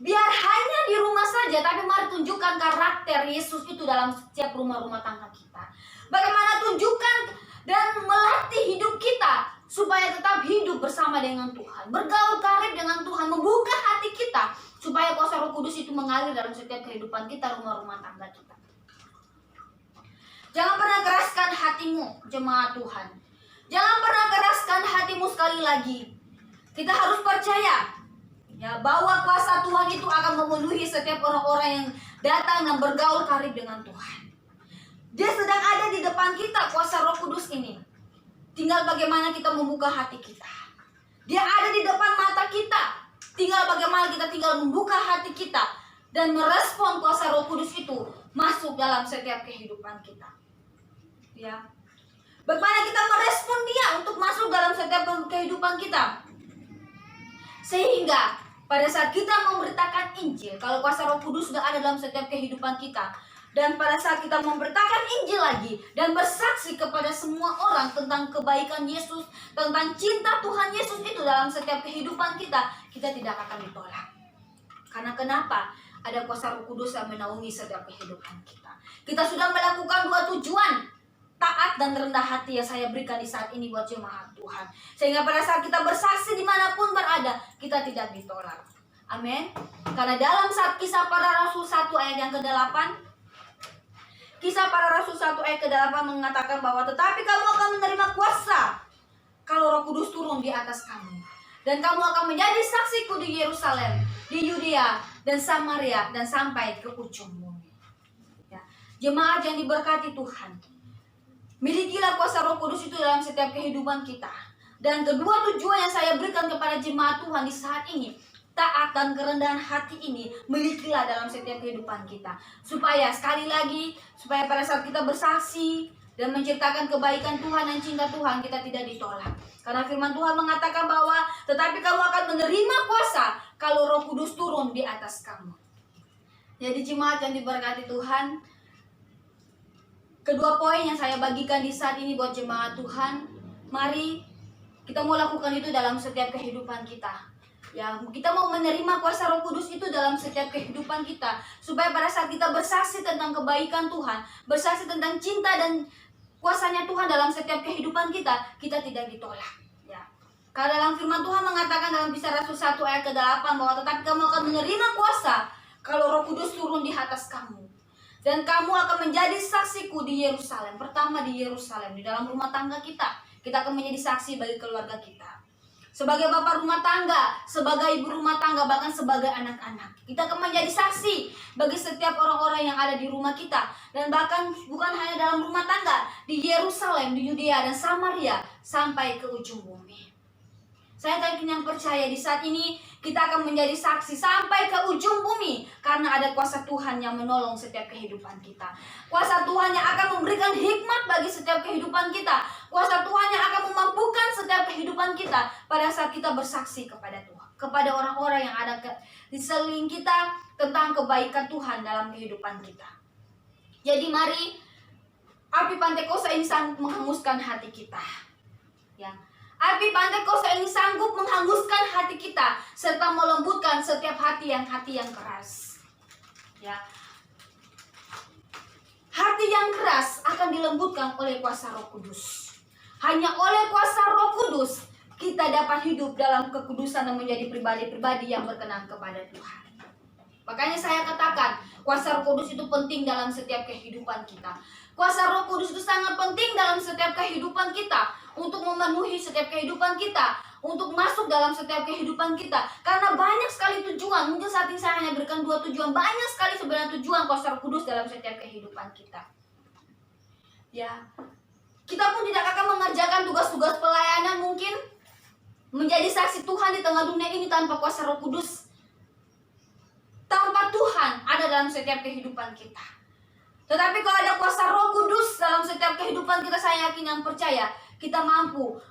biar hanya di rumah saja, tapi mari tunjukkan karakter Yesus itu dalam setiap rumah-rumah tangga kita. Bagaimana tunjukkan dan melatih hidup kita supaya tetap hidup bersama dengan Tuhan, bergaul karib dengan Tuhan, membuka hati kita supaya kuasa Roh Kudus itu mengalir dalam setiap kehidupan kita, rumah-rumah tangga kita. Jangan pernah keraskan hatimu, jemaat Tuhan. Jangan pernah keraskan hatimu sekali lagi. Kita harus percaya, ya, bahwa kuasa Tuhan itu akan memenuhi setiap orang-orang yang datang dan bergaul karib dengan Tuhan. Dia sedang ada di depan kita, kuasa Roh Kudus ini. Tinggal bagaimana kita membuka hati kita. Dia ada di depan mata kita. Tinggal bagaimana kita tinggal membuka hati kita dan merespon kuasa Roh Kudus itu masuk dalam setiap kehidupan kita. Ya. Bagaimana kita merespon Dia untuk masuk dalam setiap kehidupan kita. Sehingga pada saat kita memberitakan Injil, kalau kuasa Roh Kudus sudah ada dalam setiap kehidupan kita, dan pada saat kita memberitakan Injil lagi dan bersaksi kepada semua orang tentang kebaikan Yesus, tentang cinta Tuhan Yesus itu dalam setiap kehidupan kita, kita tidak akan ditolak. Karena kenapa? Ada kuasa Roh Kudus yang menaungi setiap kehidupan kita. Kita sudah melakukan 2 tujuan, taat dan rendah hati yang saya berikan di saat ini buat jemaat Tuhan. Sehingga pada saat kita bersaksi dimanapun berada, kita tidak ditolak. Amin. Karena dalam saat Kisah Para Rasul 1 ayat yang ke-8, Kisah Para Rasul 1 ayat ke-8 mengatakan bahwa tetapi kamu akan menerima kuasa kalau Roh Kudus turun di atas kamu. Dan kamu akan menjadi saksiku di Yerusalem, di Yudea dan Samaria dan sampai ke ujung bumi. Ya. Jemaat yang diberkati Tuhan, milikilah kuasa Roh Kudus itu dalam setiap kehidupan kita. Dan kedua tujuan yang saya berikan kepada jemaat Tuhan di saat ini, taat dan kerendahan hati ini, milikilah dalam setiap kehidupan kita. Supaya sekali lagi, supaya pada saat kita bersaksi dan menceritakan kebaikan Tuhan dan cinta Tuhan, kita tidak ditolak. Karena firman Tuhan mengatakan bahwa tetapi kamu akan menerima kuasa kalau Roh Kudus turun di atas kamu. Jadi jemaat yang diberkati Tuhan, kedua poin yang saya bagikan di saat ini buat jemaat Tuhan, mari kita mau lakukan itu dalam setiap kehidupan kita. Ya, kita mau menerima kuasa Roh Kudus itu dalam setiap kehidupan kita, supaya pada saat kita bersaksi tentang kebaikan Tuhan, bersaksi tentang cinta dan kuasanya Tuhan dalam setiap kehidupan kita, kita tidak ditolak. Ya. Karena dalam firman Tuhan mengatakan dalam Kisah Rasul 1 ayat ke-8 bahwa tetapi kamu akan menerima kuasa kalau Roh Kudus turun di atas kamu. Dan kamu akan menjadi saksiku di Yerusalem. Pertama di Yerusalem, di dalam rumah tangga kita. Kita akan menjadi saksi bagi keluarga kita. Sebagai bapak rumah tangga, sebagai ibu rumah tangga, bahkan sebagai anak-anak. Kita akan menjadi saksi bagi setiap orang-orang yang ada di rumah kita. Dan bahkan bukan hanya dalam rumah tangga, di Yerusalem, di Yudea dan Samaria, sampai ke ujung bumi. Saya yakin yang percaya di saat ini kita akan menjadi saksi sampai ke ujung bumi. Karena ada kuasa Tuhan yang menolong setiap kehidupan kita. Kuasa Tuhan yang akan memberikan hikmat bagi setiap kehidupan kita. Kuasa Tuhan yang akan memampukan setiap kehidupan kita pada saat kita bersaksi kepada Tuhan. Kepada orang-orang yang ada di sekeliling kita tentang kebaikan Tuhan dalam kehidupan kita. Jadi mari api Pantekosta ini sanggup menghanguskan hati kita. Ya. Api Pantekosta ini sanggup menghanguskan hati kita serta melembutkan setiap hati yang keras. Ya. Hati yang keras akan dilembutkan oleh kuasa Roh Kudus. Hanya oleh kuasa Roh Kudus kita dapat hidup dalam kekudusan dan menjadi pribadi-pribadi yang berkenan kepada Tuhan. Makanya saya katakan, kuasa Roh Kudus itu penting dalam setiap kehidupan kita. Kuasa Roh Kudus itu sangat penting dalam setiap kehidupan kita, untuk memenuhi setiap kehidupan kita, untuk masuk dalam setiap kehidupan kita. Karena banyak sekali tujuan, mungkin saat ini saya hanya berikan 2 tujuan, banyak sekali sebenarnya tujuan kuasa Roh Kudus dalam setiap kehidupan kita. Ya, kita pun tidak akan mengerjakan tugas-tugas pelayanan mungkin, menjadi saksi Tuhan di tengah dunia ini tanpa kuasa Roh Kudus. Tanpa Tuhan ada dalam setiap kehidupan kita. Tetapi kalau ada kuasa Roh Kudus dalam setiap kehidupan kita, saya yakin yang percaya, kita mampu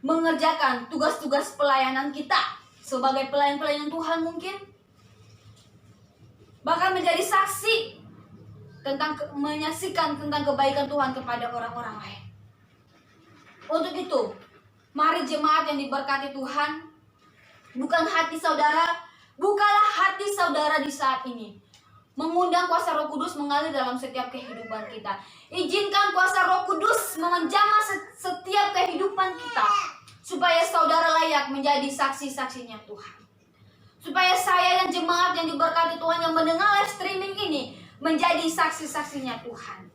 mengerjakan tugas-tugas pelayanan kita sebagai pelayan-pelayan Tuhan mungkin. Bahkan menjadi saksi tentang menyaksikan tentang kebaikan Tuhan kepada orang-orang lain. Untuk itu, mari jemaat yang diberkati Tuhan, bukan hati saudara, bukalah hati saudara di saat ini. Mengundang kuasa Roh Kudus mengalir dalam setiap kehidupan kita. Izinkan kuasa Roh Kudus menjamah setiap kehidupan kita, supaya saudara layak menjadi saksi-saksinya Tuhan. Supaya saya dan jemaat yang diberkati Tuhan yang mendengar live streaming ini menjadi saksi-saksinya Tuhan.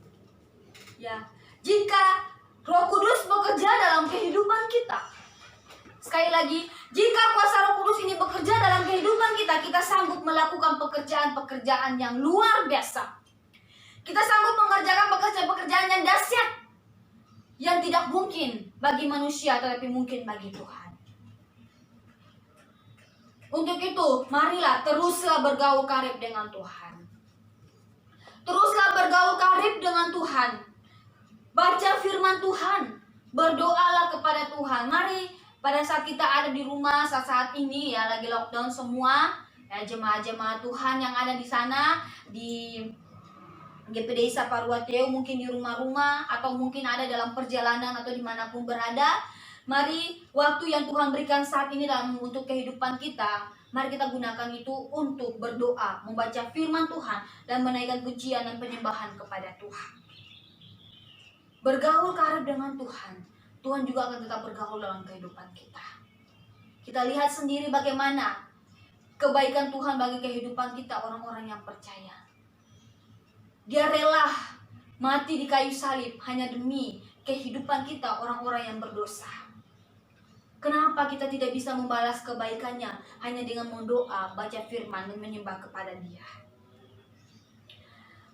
Ya, jika Roh Kudus bekerja dalam kehidupan kita, sekali lagi, jika kuasa Roh Kudus ini bekerja dalam kehidupan kita, kita sanggup melakukan pekerjaan-pekerjaan yang luar biasa. Kita sanggup mengerjakan pekerjaan-pekerjaan yang dahsyat, yang tidak mungkin bagi manusia, tetapi mungkin bagi Tuhan. Untuk itu, marilah teruslah bergaul karib dengan Tuhan. Teruslah bergaul karib dengan Tuhan. Baca firman Tuhan, berdoalah kepada Tuhan. Mari pada saat kita ada di rumah saat ini ya, lagi lockdown semua ya, jemaat-jemaat Tuhan yang ada di sana di GPD Saparwateo, mungkin di rumah-rumah atau mungkin ada dalam perjalanan atau dimanapun berada. Mari waktu yang Tuhan berikan saat ini dalam untuk kehidupan kita, mari kita gunakan itu untuk berdoa, membaca firman Tuhan dan menaikkan pujian dan penyembahan kepada Tuhan. Bergaul karib dengan Tuhan, Tuhan juga akan tetap bergaul dalam kehidupan kita. Kita lihat sendiri bagaimana kebaikan Tuhan bagi kehidupan kita, orang-orang yang percaya. Dia rela mati di kayu salib hanya demi kehidupan kita, orang-orang yang berdosa. Kenapa kita tidak bisa membalas kebaikannya hanya dengan mendoa, baca firman, dan menyembah kepada Dia?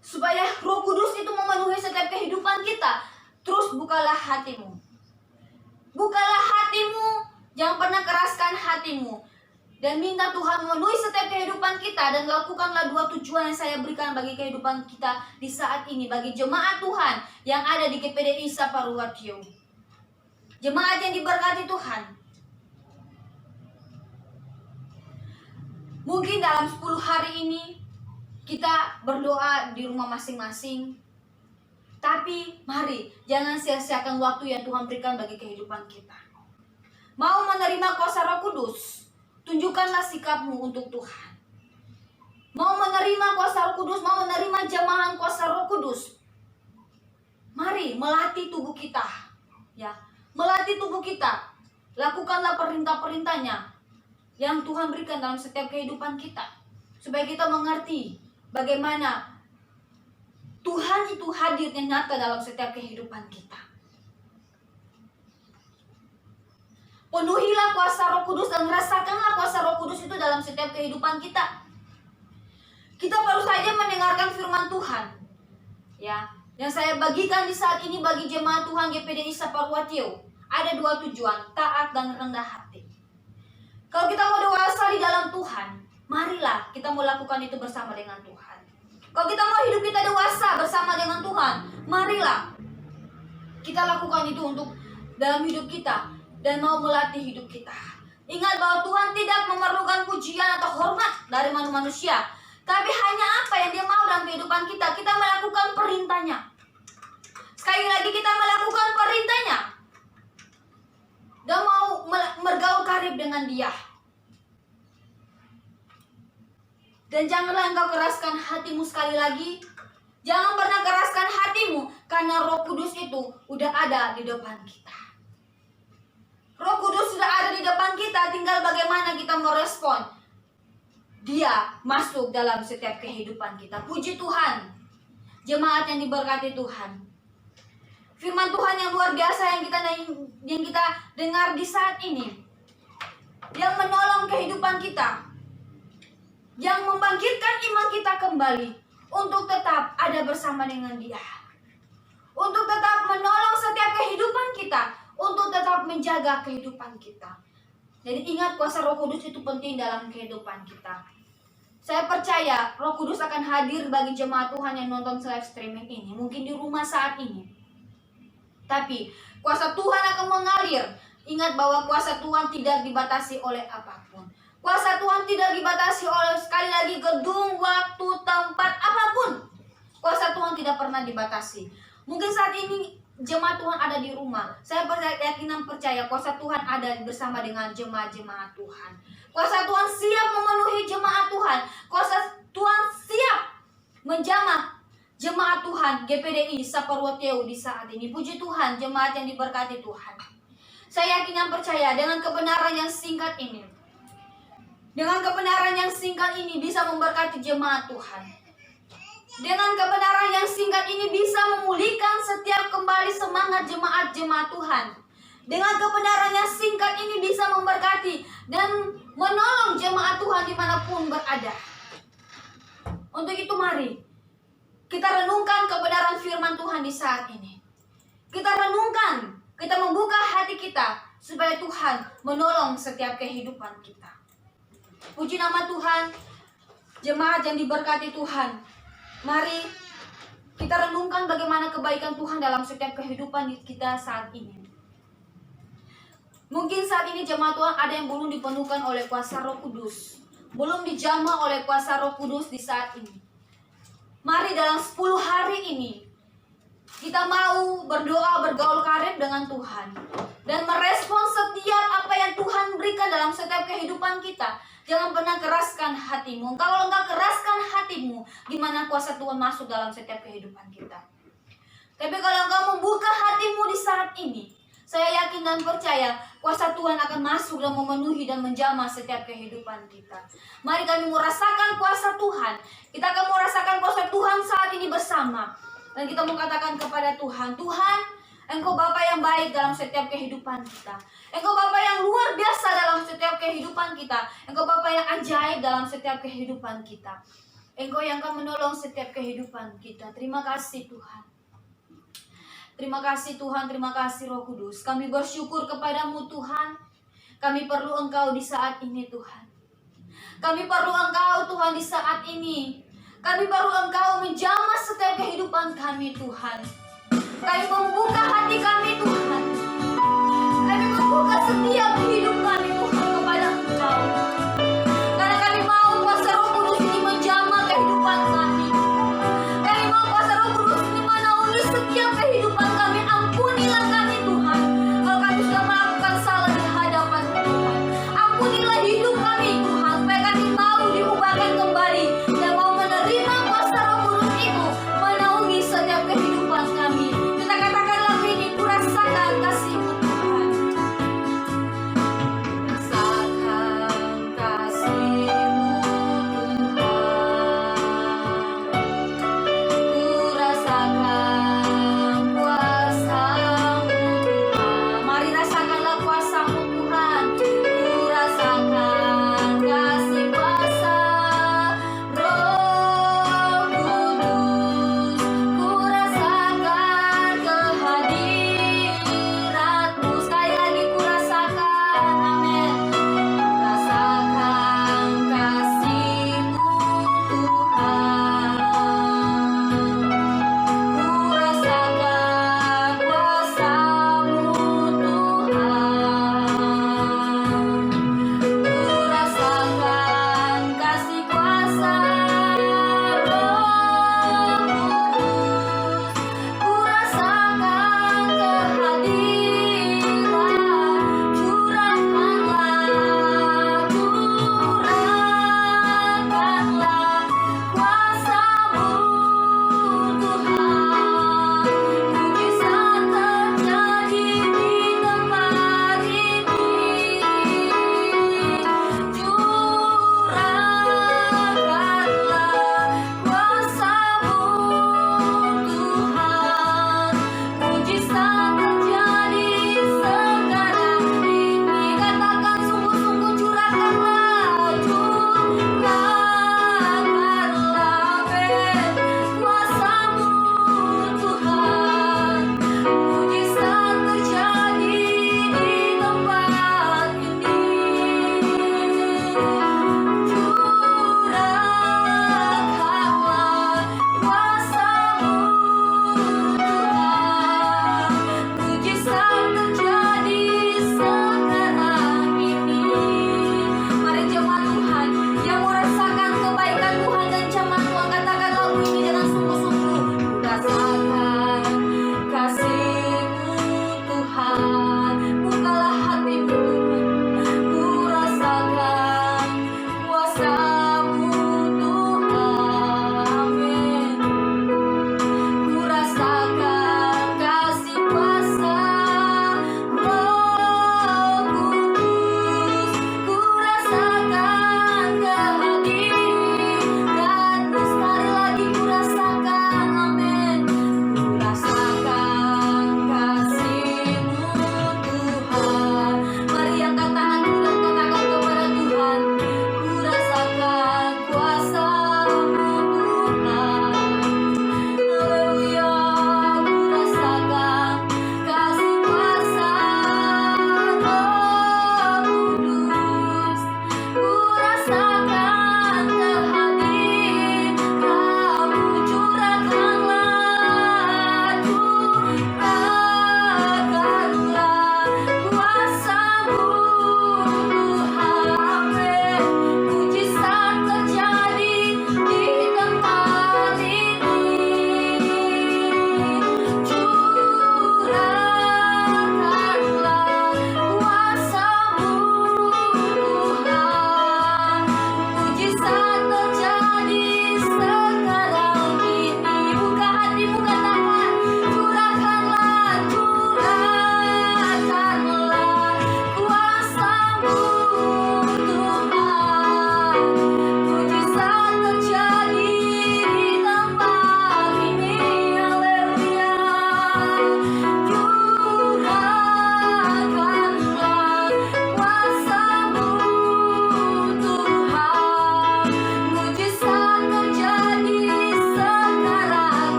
Supaya Roh Kudus itu memenuhi setiap kehidupan kita, terus bukalah hatimu. Bukalah hatimu, jangan pernah keraskan hatimu. Dan minta Tuhan memenuhi setiap kehidupan kita. Dan lakukanlah 2 tujuan yang saya berikan bagi kehidupan kita di saat ini. Bagi jemaat Tuhan yang ada di GPDI Saparwateo. Jemaat yang diberkati Tuhan. Mungkin dalam 10 hari ini kita berdoa di rumah masing-masing. Tapi mari jangan sia-siakan waktu yang Tuhan berikan bagi kehidupan kita. Mau menerima kuasa Roh Kudus, tunjukkanlah sikapmu untuk Tuhan. Mau menerima kuasa Roh Kudus, mau menerima jamahan kuasa Roh Kudus, mari melatih tubuh kita, ya, melatih tubuh kita. Lakukanlah perintah-perintahnya yang Tuhan berikan dalam setiap kehidupan kita, supaya kita mengerti bagaimana Tuhan itu hadir dan nyata dalam setiap kehidupan kita. Penuhilah kuasa Roh Kudus dan rasakanlah kuasa Roh Kudus itu dalam setiap kehidupan kita. Kita baru saja mendengarkan firman Tuhan, ya, yang saya bagikan di saat ini bagi jemaat Tuhan GPDI Saparwatio. Ada 2 tujuan, taat dan rendah hati. Kalau kita mau dewasa di dalam Tuhan, marilah kita mau lakukan itu bersama dengan Tuhan. Kalau kita mau hidup kita dewasa bersama dengan Tuhan, marilah kita lakukan itu untuk dalam hidup kita dan mau melatih hidup kita. Ingat bahwa Tuhan tidak memerlukan pujian atau hormat dari manusia, tapi hanya apa yang Dia mau dalam kehidupan kita. Kita melakukan perintahnya. Sekali lagi kita melakukan perintahnya dan mau bergaul karib dengan Dia. Dan janganlah engkau keraskan hatimu, sekali lagi. Jangan pernah keraskan hatimu, karena Roh Kudus itu udah ada di depan kita. Roh Kudus sudah ada di depan kita, tinggal bagaimana kita merespon Dia masuk dalam setiap kehidupan kita. Puji Tuhan, jemaat yang diberkati Tuhan. Firman Tuhan yang luar biasa yang kita dengar di saat ini, yang menolong kehidupan kita, yang membangkitkan iman kita kembali untuk tetap ada bersama dengan Dia, untuk tetap menolong setiap kehidupan kita, untuk tetap menjaga kehidupan kita. Jadi ingat, kuasa Roh Kudus itu penting dalam kehidupan kita. Saya percaya Roh Kudus akan hadir bagi jemaat Tuhan yang nonton live streaming ini, mungkin di rumah saat ini. Tapi kuasa Tuhan akan mengalir. Ingat bahwa kuasa Tuhan tidak dibatasi oleh apapun. Kuasa Tuhan tidak dibatasi oleh, sekali lagi, gedung, waktu, tempat, apapun. Kuasa Tuhan tidak pernah dibatasi. Mungkin saat ini jemaat Tuhan ada di rumah. Saya percaya kuasa Tuhan ada bersama dengan jemaat-jemaat Tuhan. Kuasa Tuhan siap memenuhi jemaat Tuhan. Kuasa Tuhan siap menjamah jemaat Tuhan GPDI Saparwatio di saat ini. Puji Tuhan, jemaat yang diberkati Tuhan. Saya yakin dan percaya dengan kebenaran yang singkat ini, dengan kebenaran yang singkat ini bisa memberkati jemaat Tuhan. Dengan kebenaran yang singkat ini bisa memulihkan setiap kembali semangat jemaat-jemaat Tuhan. Dengan kebenaran yang singkat ini bisa memberkati dan menolong jemaat Tuhan dimanapun berada. Untuk itu mari kita renungkan kebenaran firman Tuhan di saat ini. Kita renungkan, kita membuka hati kita supaya Tuhan menolong setiap kehidupan kita. Puji nama Tuhan, jemaat yang diberkati Tuhan. Mari kita renungkan bagaimana kebaikan Tuhan dalam setiap kehidupan kita saat ini. Mungkin saat ini jemaat Tuhan ada yang belum dipenuhkan oleh kuasa Roh Kudus, belum dijamah oleh kuasa Roh Kudus di saat ini. Mari dalam 10 hari ini kita mau berdoa, bergaul karib dengan Tuhan, dan merespon setiap apa yang Tuhan berikan dalam setiap kehidupan kita. Jangan pernah keraskan hatimu. Kalau enggak keraskan hatimu, gimana kuasa Tuhan masuk dalam setiap kehidupan kita? Tapi kalau engkau membuka hatimu di saat ini, saya yakin dan percaya kuasa Tuhan akan masuk dan memenuhi dan menjamah setiap kehidupan kita. Mari kami merasakan kuasa Tuhan. Kita akan merasakan kuasa Tuhan saat ini bersama. Dan kita mau katakan kepada Tuhan, Tuhan, Engkau Bapa yang baik dalam setiap kehidupan kita. Engkau Bapa yang luar biasa dalam setiap kehidupan kita. Engkau Bapa yang ajaib dalam setiap kehidupan kita. Engkau yang akan menolong setiap kehidupan kita. Terima kasih Tuhan. Terima kasih Tuhan, terima kasih Roh Kudus. Kami bersyukur kepadamu Tuhan. Kami perlu Engkau di saat ini Tuhan. Kami perlu Engkau Tuhan di saat ini. Kami perlu Engkau menjamah setiap kehidupan kami Tuhan. Kami membuka hati kami Tuhan. Kami membuka setiap hidup kami Tuhan kepada Engkau. Karena kami mau kuasa Roh Kudus ini menjamah kehidupan kami. Kami mau kuasa Roh Kudus ini menaungi setiap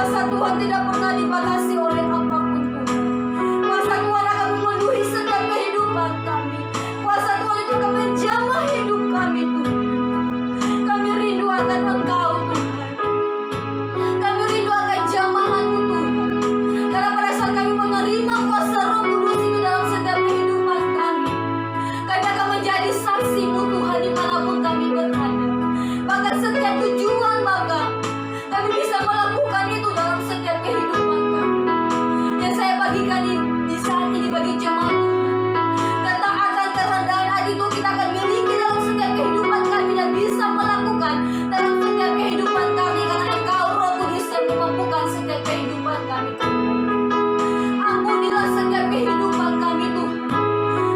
Kuasa Tuhan tidak pernah dibatasi oleh apapun Tuhan. Kuasa Tuhan akan memenuhi setiap kehidupan kami. Kuasa Tuhan itu akan menjamah hidup kami Tuhan. Kami rindu akan Engkau Tuhan. Kami rindu akan jamahan-Mu Tuhan. Karena pada saat kami menerima kuasa Roh Kudus itu dalam setiap kehidupan kami, kami akan menjadi saksi-Mu Tuhan dimanapun kami berada. Bahkan setiap tujuan Bapa, kami bisa melakukan itu dalam setiap kehidupan kami. Yang saya bagikan di saat ini bagi jemaat Tuhan, ketaatan, kerendahan hati itu kita akan miliki dalam setiap kehidupan kami dan bisa melakukan dalam setiap kehidupan kami, karena Engkau Roh Kudus yang memampukan setiap kehidupan kami. Ampunilah setiap kehidupan kami Tuhan,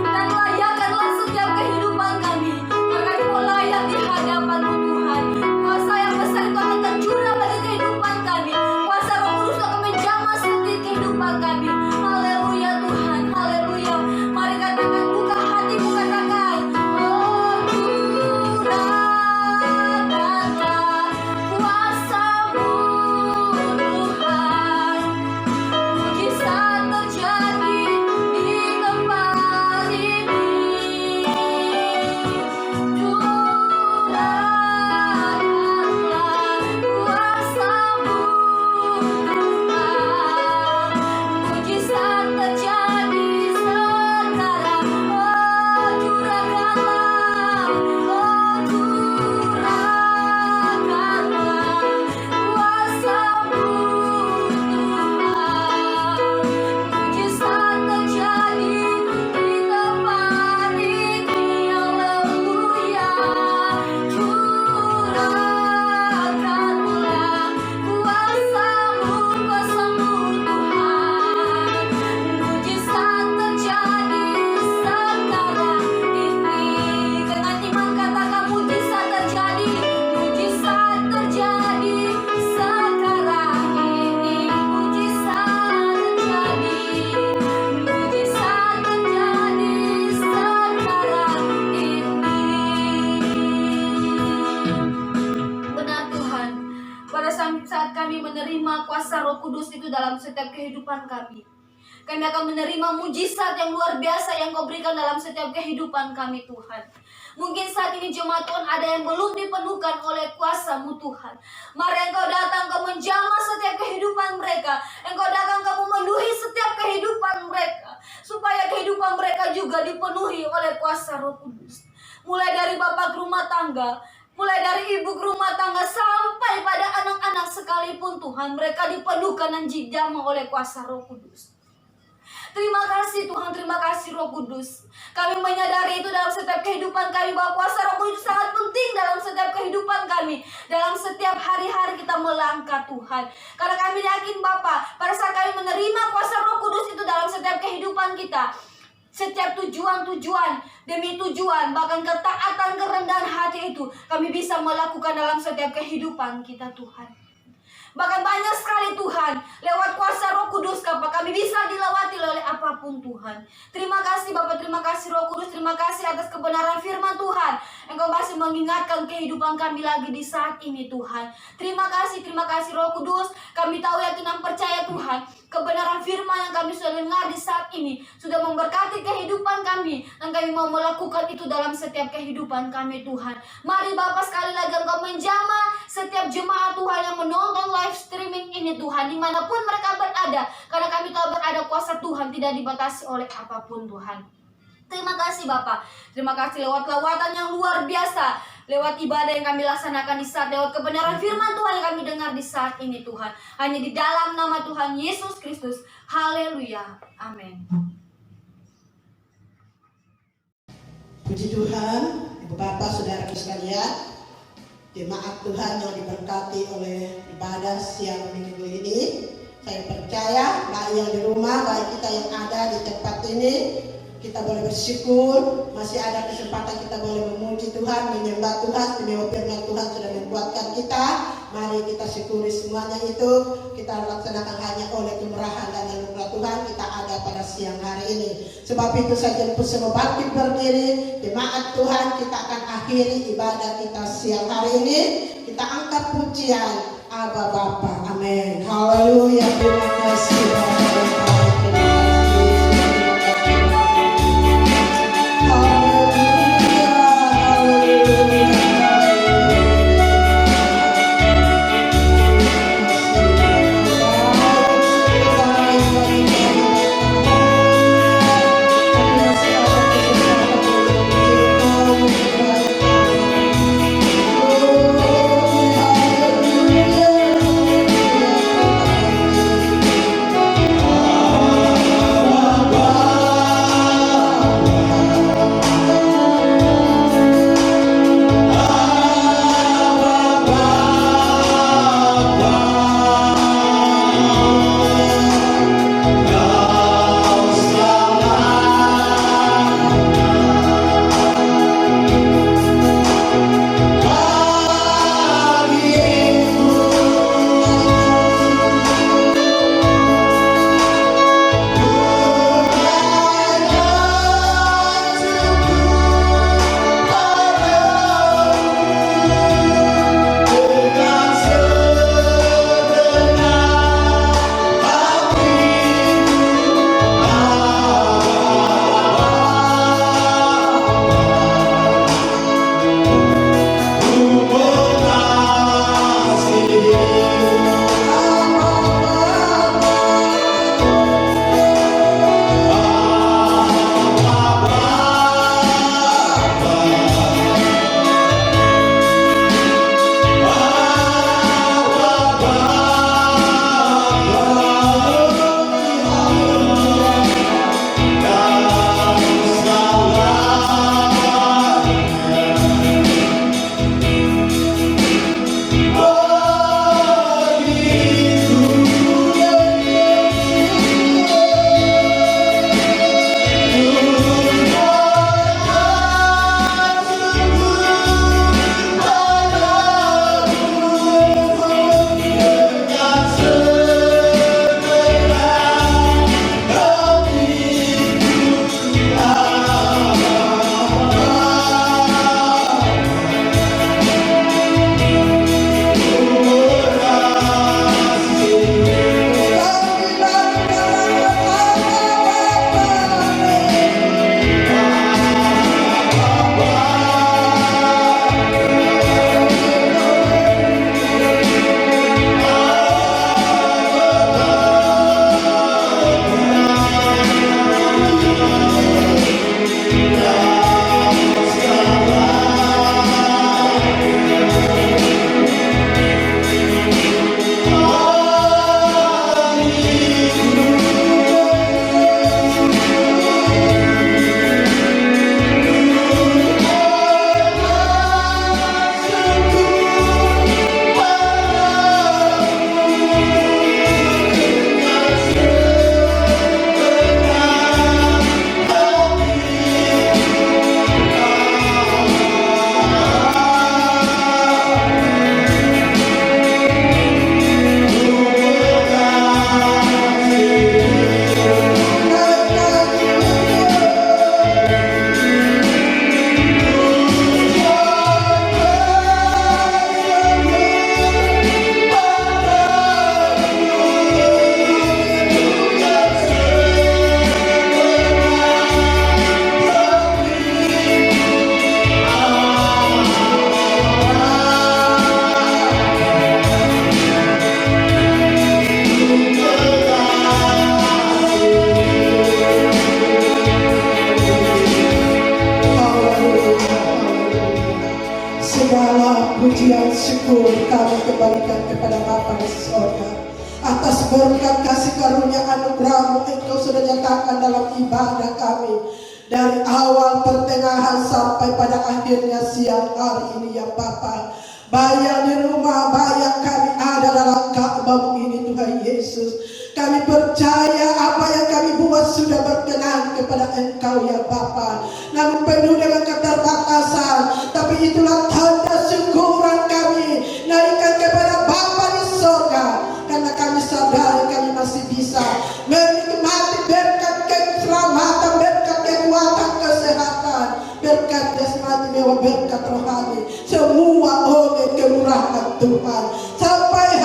dan layakkanlah setiap kehidupan kami, karena kami mau layak di hadapan-Mu Tuhan. Kuasa yang besar itu akan tercurah bagi kehidupan kami. Kuasa Roh Kudus akan menjamah setiap kehidupan kami. Haleluya Tuhan, haleluya. Mari katakan, buka hatimu, katakan, oh curahkanlah kuasa-Mu Tuhan. Mujizat terjadi di tempat ini. Curahkanlah kuasa-Mu Tuhan. Mujizat terjadi sekarang. Oh curahkanlah, oh curahkanlah kuasa-Mu Tuhan. Mujizat terjadi di tempat ini. Haleluya. Curahkanlah kuasa-Mu, kuasa-Mu Tuhan. Mujizat terjadi sekarang ini. Dengan iman katakan, mujizat terjadi. Mujizat terjadi sekarang ini. Mujizat terjadi. Mujizat terjadi sekarang ini. Benar Tuhan, pada saat kami menerima kuasa Roh Kudus itu dalam setiap kehidupan kami, kami akan menerima mujizat yang luar biasa yang Kau berikan dalam setiap kehidupan kami Tuhan. Mungkin saat ini jemaat Tuhan ada yang belum dipenuhkan oleh kuasa-Mu Tuhan. Mari Engkau datang, Kau menjamah setiap kehidupan mereka. Engkau datang, Kau memenuhi setiap kehidupan mereka, supaya kehidupan mereka juga dipenuhi oleh kuasa Roh Kudus. Mulai dari bapak rumah tangga, mulai dari ibu rumah tangga, sampai pada anak-anak sekalipun Tuhan, mereka dipenuhkan dan dijamah oleh kuasa Roh Kudus. Terima kasih Tuhan, terima kasih Roh Kudus. Kami menyadari itu dalam setiap kehidupan kami, bahwa kuasa Roh Kudus sangat penting dalam setiap kehidupan kami, dalam setiap hari-hari kita melangkah Tuhan. Karena kami yakin Bapa, pada saat kami menerima kuasa Roh Kudus itu dalam setiap kehidupan kita, setiap tujuan-tujuan demi tujuan, bahkan ketaatan, kerendahan hati itu kami bisa melakukan dalam setiap kehidupan kita Tuhan. Bahkan banyak sekali Tuhan, lewat kuasa Roh Kudus kami bisa dilewati oleh apapun Tuhan. Terima kasih Bapak, terima kasih Roh Kudus, terima kasih atas kebenaran firman Tuhan. Engkau masih mengingatkan kehidupan kami lagi di saat ini Tuhan. Terima kasih Roh Kudus. Kami tahu, yakin dan percaya Tuhan, kebenaran firman yang kami sudah dengar di saat ini sudah memberkati kehidupan kami, dan kami mau melakukan itu dalam setiap kehidupan kami Tuhan. Mari Bapak, sekali lagi Engkau menjamah setiap jemaat Tuhan yang menonton live streaming ini Tuhan, dimanapun mereka berada, karena kami tahu berada kuasa Tuhan tidak dibatasi oleh apapun Tuhan. Terima kasih Bapak, terima kasih lewat lawatan yang luar biasa, lewat ibadah yang kami laksanakan di saat, lewat kebenaran firman Tuhan yang kami dengar di saat ini Tuhan. Hanya di dalam nama Tuhan Yesus Kristus. Haleluya. Amin. Puji Tuhan, Ibu Bapak, Saudara sekalian, jemaat Tuhan yang diberkati oleh ibadah siang minggu ini. Saya percaya baik yang di rumah, baik kita yang ada di tempat ini, kita boleh bersyukur, masih ada kesempatan kita boleh memuji Tuhan, menyembah Tuhan, demi firman Tuhan sudah membuatkan kita. Mari kita syukuri semuanya itu, kita laksanakan hanya oleh kemurahan dan anugerah Tuhan kita ada pada siang hari ini. Sebab itu saja semua bangkit berdiri, jemaat Tuhan, kita akan akhiri ibadah kita siang hari ini. Kita angkat pujian, Aba Bapa. Amin. Haleluya. Terima kasih Bapak. Segala pujian syukur kami kembalikan kepada Bapa di surga. Atas berkat kasih karunia anugerah-Mu Engkau sudah nyatakan dalam ibadah kami. Dari awal pertengahan sampai pada akhirnya siang hari ini ya Bapa. Bayang di rumah, bayang kami ada dalam Ka'bah-Mu ini Tuhan Yesus. Kami percaya apa yang kami buat sudah berkenan kepada Engkau ya Bapa. Namun penuh dengan keterbatasan, tapi itulah tanda syukuran kami naikkan kepada Bapa di surga. Karena kami sadar kami masih bisa menikmati berkat keselamatan, berkat kekuatan, kesehatan, berkat jasmani mewah, berkat rohani, semua oleh kemurahan Tuhan. Sampai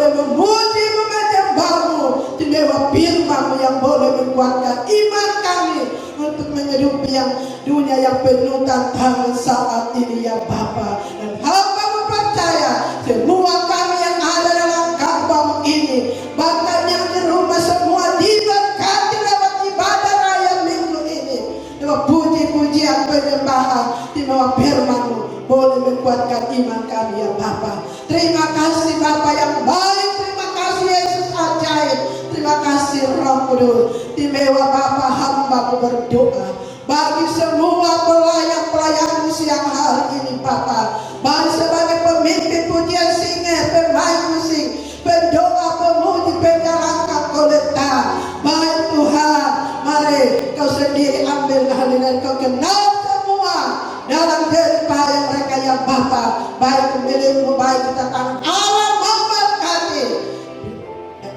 boleh memuji menyembah-Mu. Istimewa firman-Mu yang boleh menguatkan iman kami untuk menyerupi yang dunia yang penuh tantangan saat ini ya Bapa. Dan hamba percaya semua kami yang ada dalam kampung ini, bahkan yang di rumah semua diberkati lewat ibadah raya minggu ini. Lewat puji-pujian penyembahan, lewat firman-Mu boleh menguatkan iman kami ya Bapa. Terima kasih Bapa yang baik, terima kasih Yesus ajaib, terima kasih Roh Kudus. Istimewa Bapa, hamba-Mu berdoa bagi semua pelayan-pelayan-Mu siang hari ini Bapa, baik sebagai pemimpin pujian singer, pemain musik, pendoa, pemuji, penjalankan kolekta. Baik Tuhan, mari Kau sendiri ambil alih dan Kau kenal semua dalam jeripaya mereka ya Bapa. Baik milik-Mu, baik kita tangan Allah memberkati.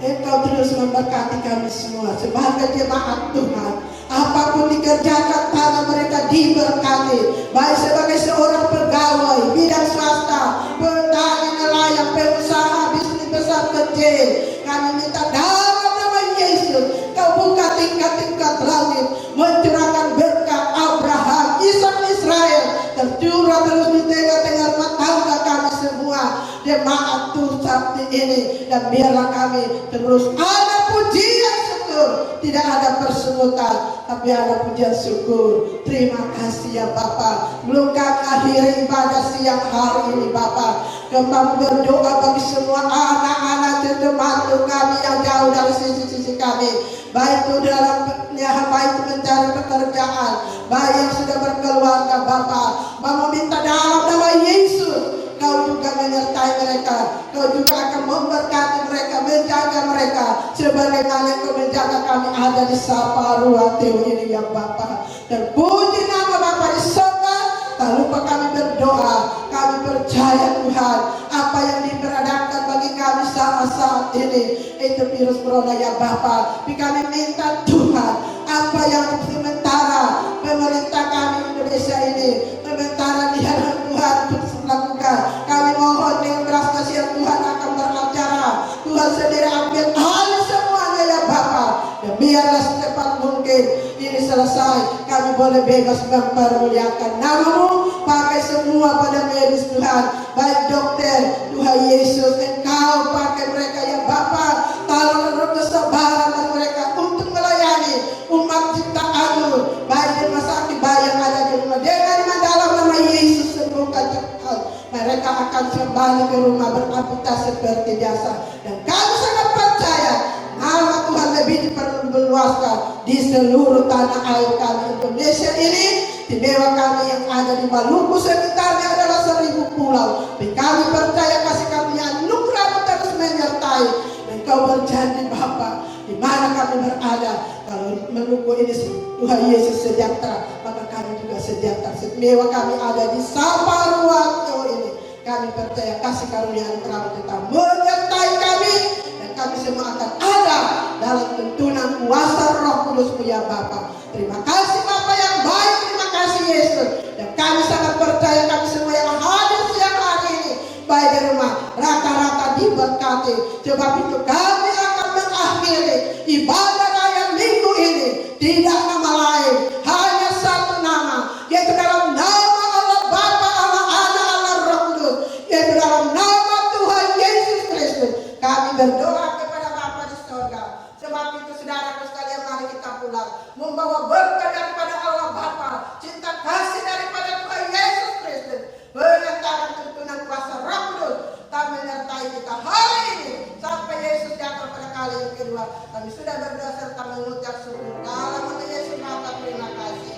Engkau terus memberkati kami semua sebagai jemaat Tuhan. Apapun dikerjakan tangan mereka diberkati. Baik sebagai seorang pegawai bidang swasta, petani, nelayan, pengusaha, bisnis besar kecil, kami minta dalam nama Yesus Kau buka tingkat-tingkat langit, mencurahkan berkat Abraham, Ishak, Israel tercurah terus di tengah-tengah rumah tangga kami semua jemaat Tuhan Sabti ini. Dan biarlah kami terus ada pujian syukur, tidak ada persungutan, tapi ada pujian syukur. Terima kasih ya Bapa. Belum kami akhiri ibadah siang hari ini Bapa, kami berdoa bagi semua anak-anak cucu kami yang jauh dari sisi-sisi kami, baik itu dalam baik itu mencari pekerjaan, baik yang sudah berkeluarga Bapa. Mama minta dalam nama Yesus Kau juga menyertai mereka, Kau juga akan memberkati mereka, menjaga mereka sebagaimana Kau menjaga kami ada di Saparua Teo ini ya Bapa. Terpuji nama Bapa di surga. Tak lupa kami berdoa, kami percaya Tuhan apa yang diberadakan bagi kami saat ini itu virus corona ya Bapa. Tapi kami minta Tuhan apa yang sementara pemerintah kami Indonesia ini sementara di hadapan Tuhan untuk lakukan, kami mohon dengan belas kasihan Tuhan akan beracara. Tuhan sendiri ambil alih semuanya ya Bapa. Dan biarlah secepat mungkin ini selesai, kami boleh bebas mempermuliakan nama-Mu. Pakai semua pada medis Tuhan, baik dokter Tuhan Yesus, Engkau pakai mereka ya Bapa. Tolong roh kesabaran bagi mereka untuk melayani umat ciptaan-Mu, baik di rumah sakit, baik yang ada di rumah. Dengan dalam nama Yesus sembuhkan cepat, mereka akan kembali ke rumah beraktivitas seperti biasa. Dan kami sangat percaya nama Tuhan lebih diperluaskan di seluruh tanah air kami Indonesia ini. Istimewa kami yang ada di Maluku sekitarnya adalah 1000 pulau. Dan kami percaya kasih karunia anugerah-Mu terus menyertai. Dan Kau berjanji Bapa, di mana kami berada, kalau Maluku ini Tuhan Yesus sejahtera, maka kami juga sejahtera. Istimewa kami ada di Saparua Teo ini, kami percaya kasih karunia anugerah-Mu tetap menyertai kami. Dan kami semua akan ada dalam tuntunan kuasa Roh Kudus-Mu ya Bapa. Terima kasih Bapa yang baik, terima kasih Yesus. Dan kami sangat percaya kami semua yang hadir siang hari ini, baik di rumah, rata-rata diberkati. Sebab itu kami akan mengakhiri ibadah raya minggu ini tidak nama lain, hanya satu nama, yaitu dalam nama Allah Bapa, Allah Anak, Allah Roh Kudus, yaitu dalam nama Tuhan Yesus Kristus. Kami berdoa kepada Bapa di surga. Sebab itu saudaraku sekalian, mari kita pulang membawa berkat daripada Allah Bapa, cinta kasih daripada Tuhan Yesus Kristus, penyertaan tuntunan kuasa Roh Kudus tak menyertai kita hari ini sampai Yesus datang pada kali yang kedua. Kami sudah berdoa serta mengucap syukur dalam nama Yesus Bapa. Terima kasih.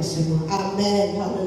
semua. Amin. Haleluya.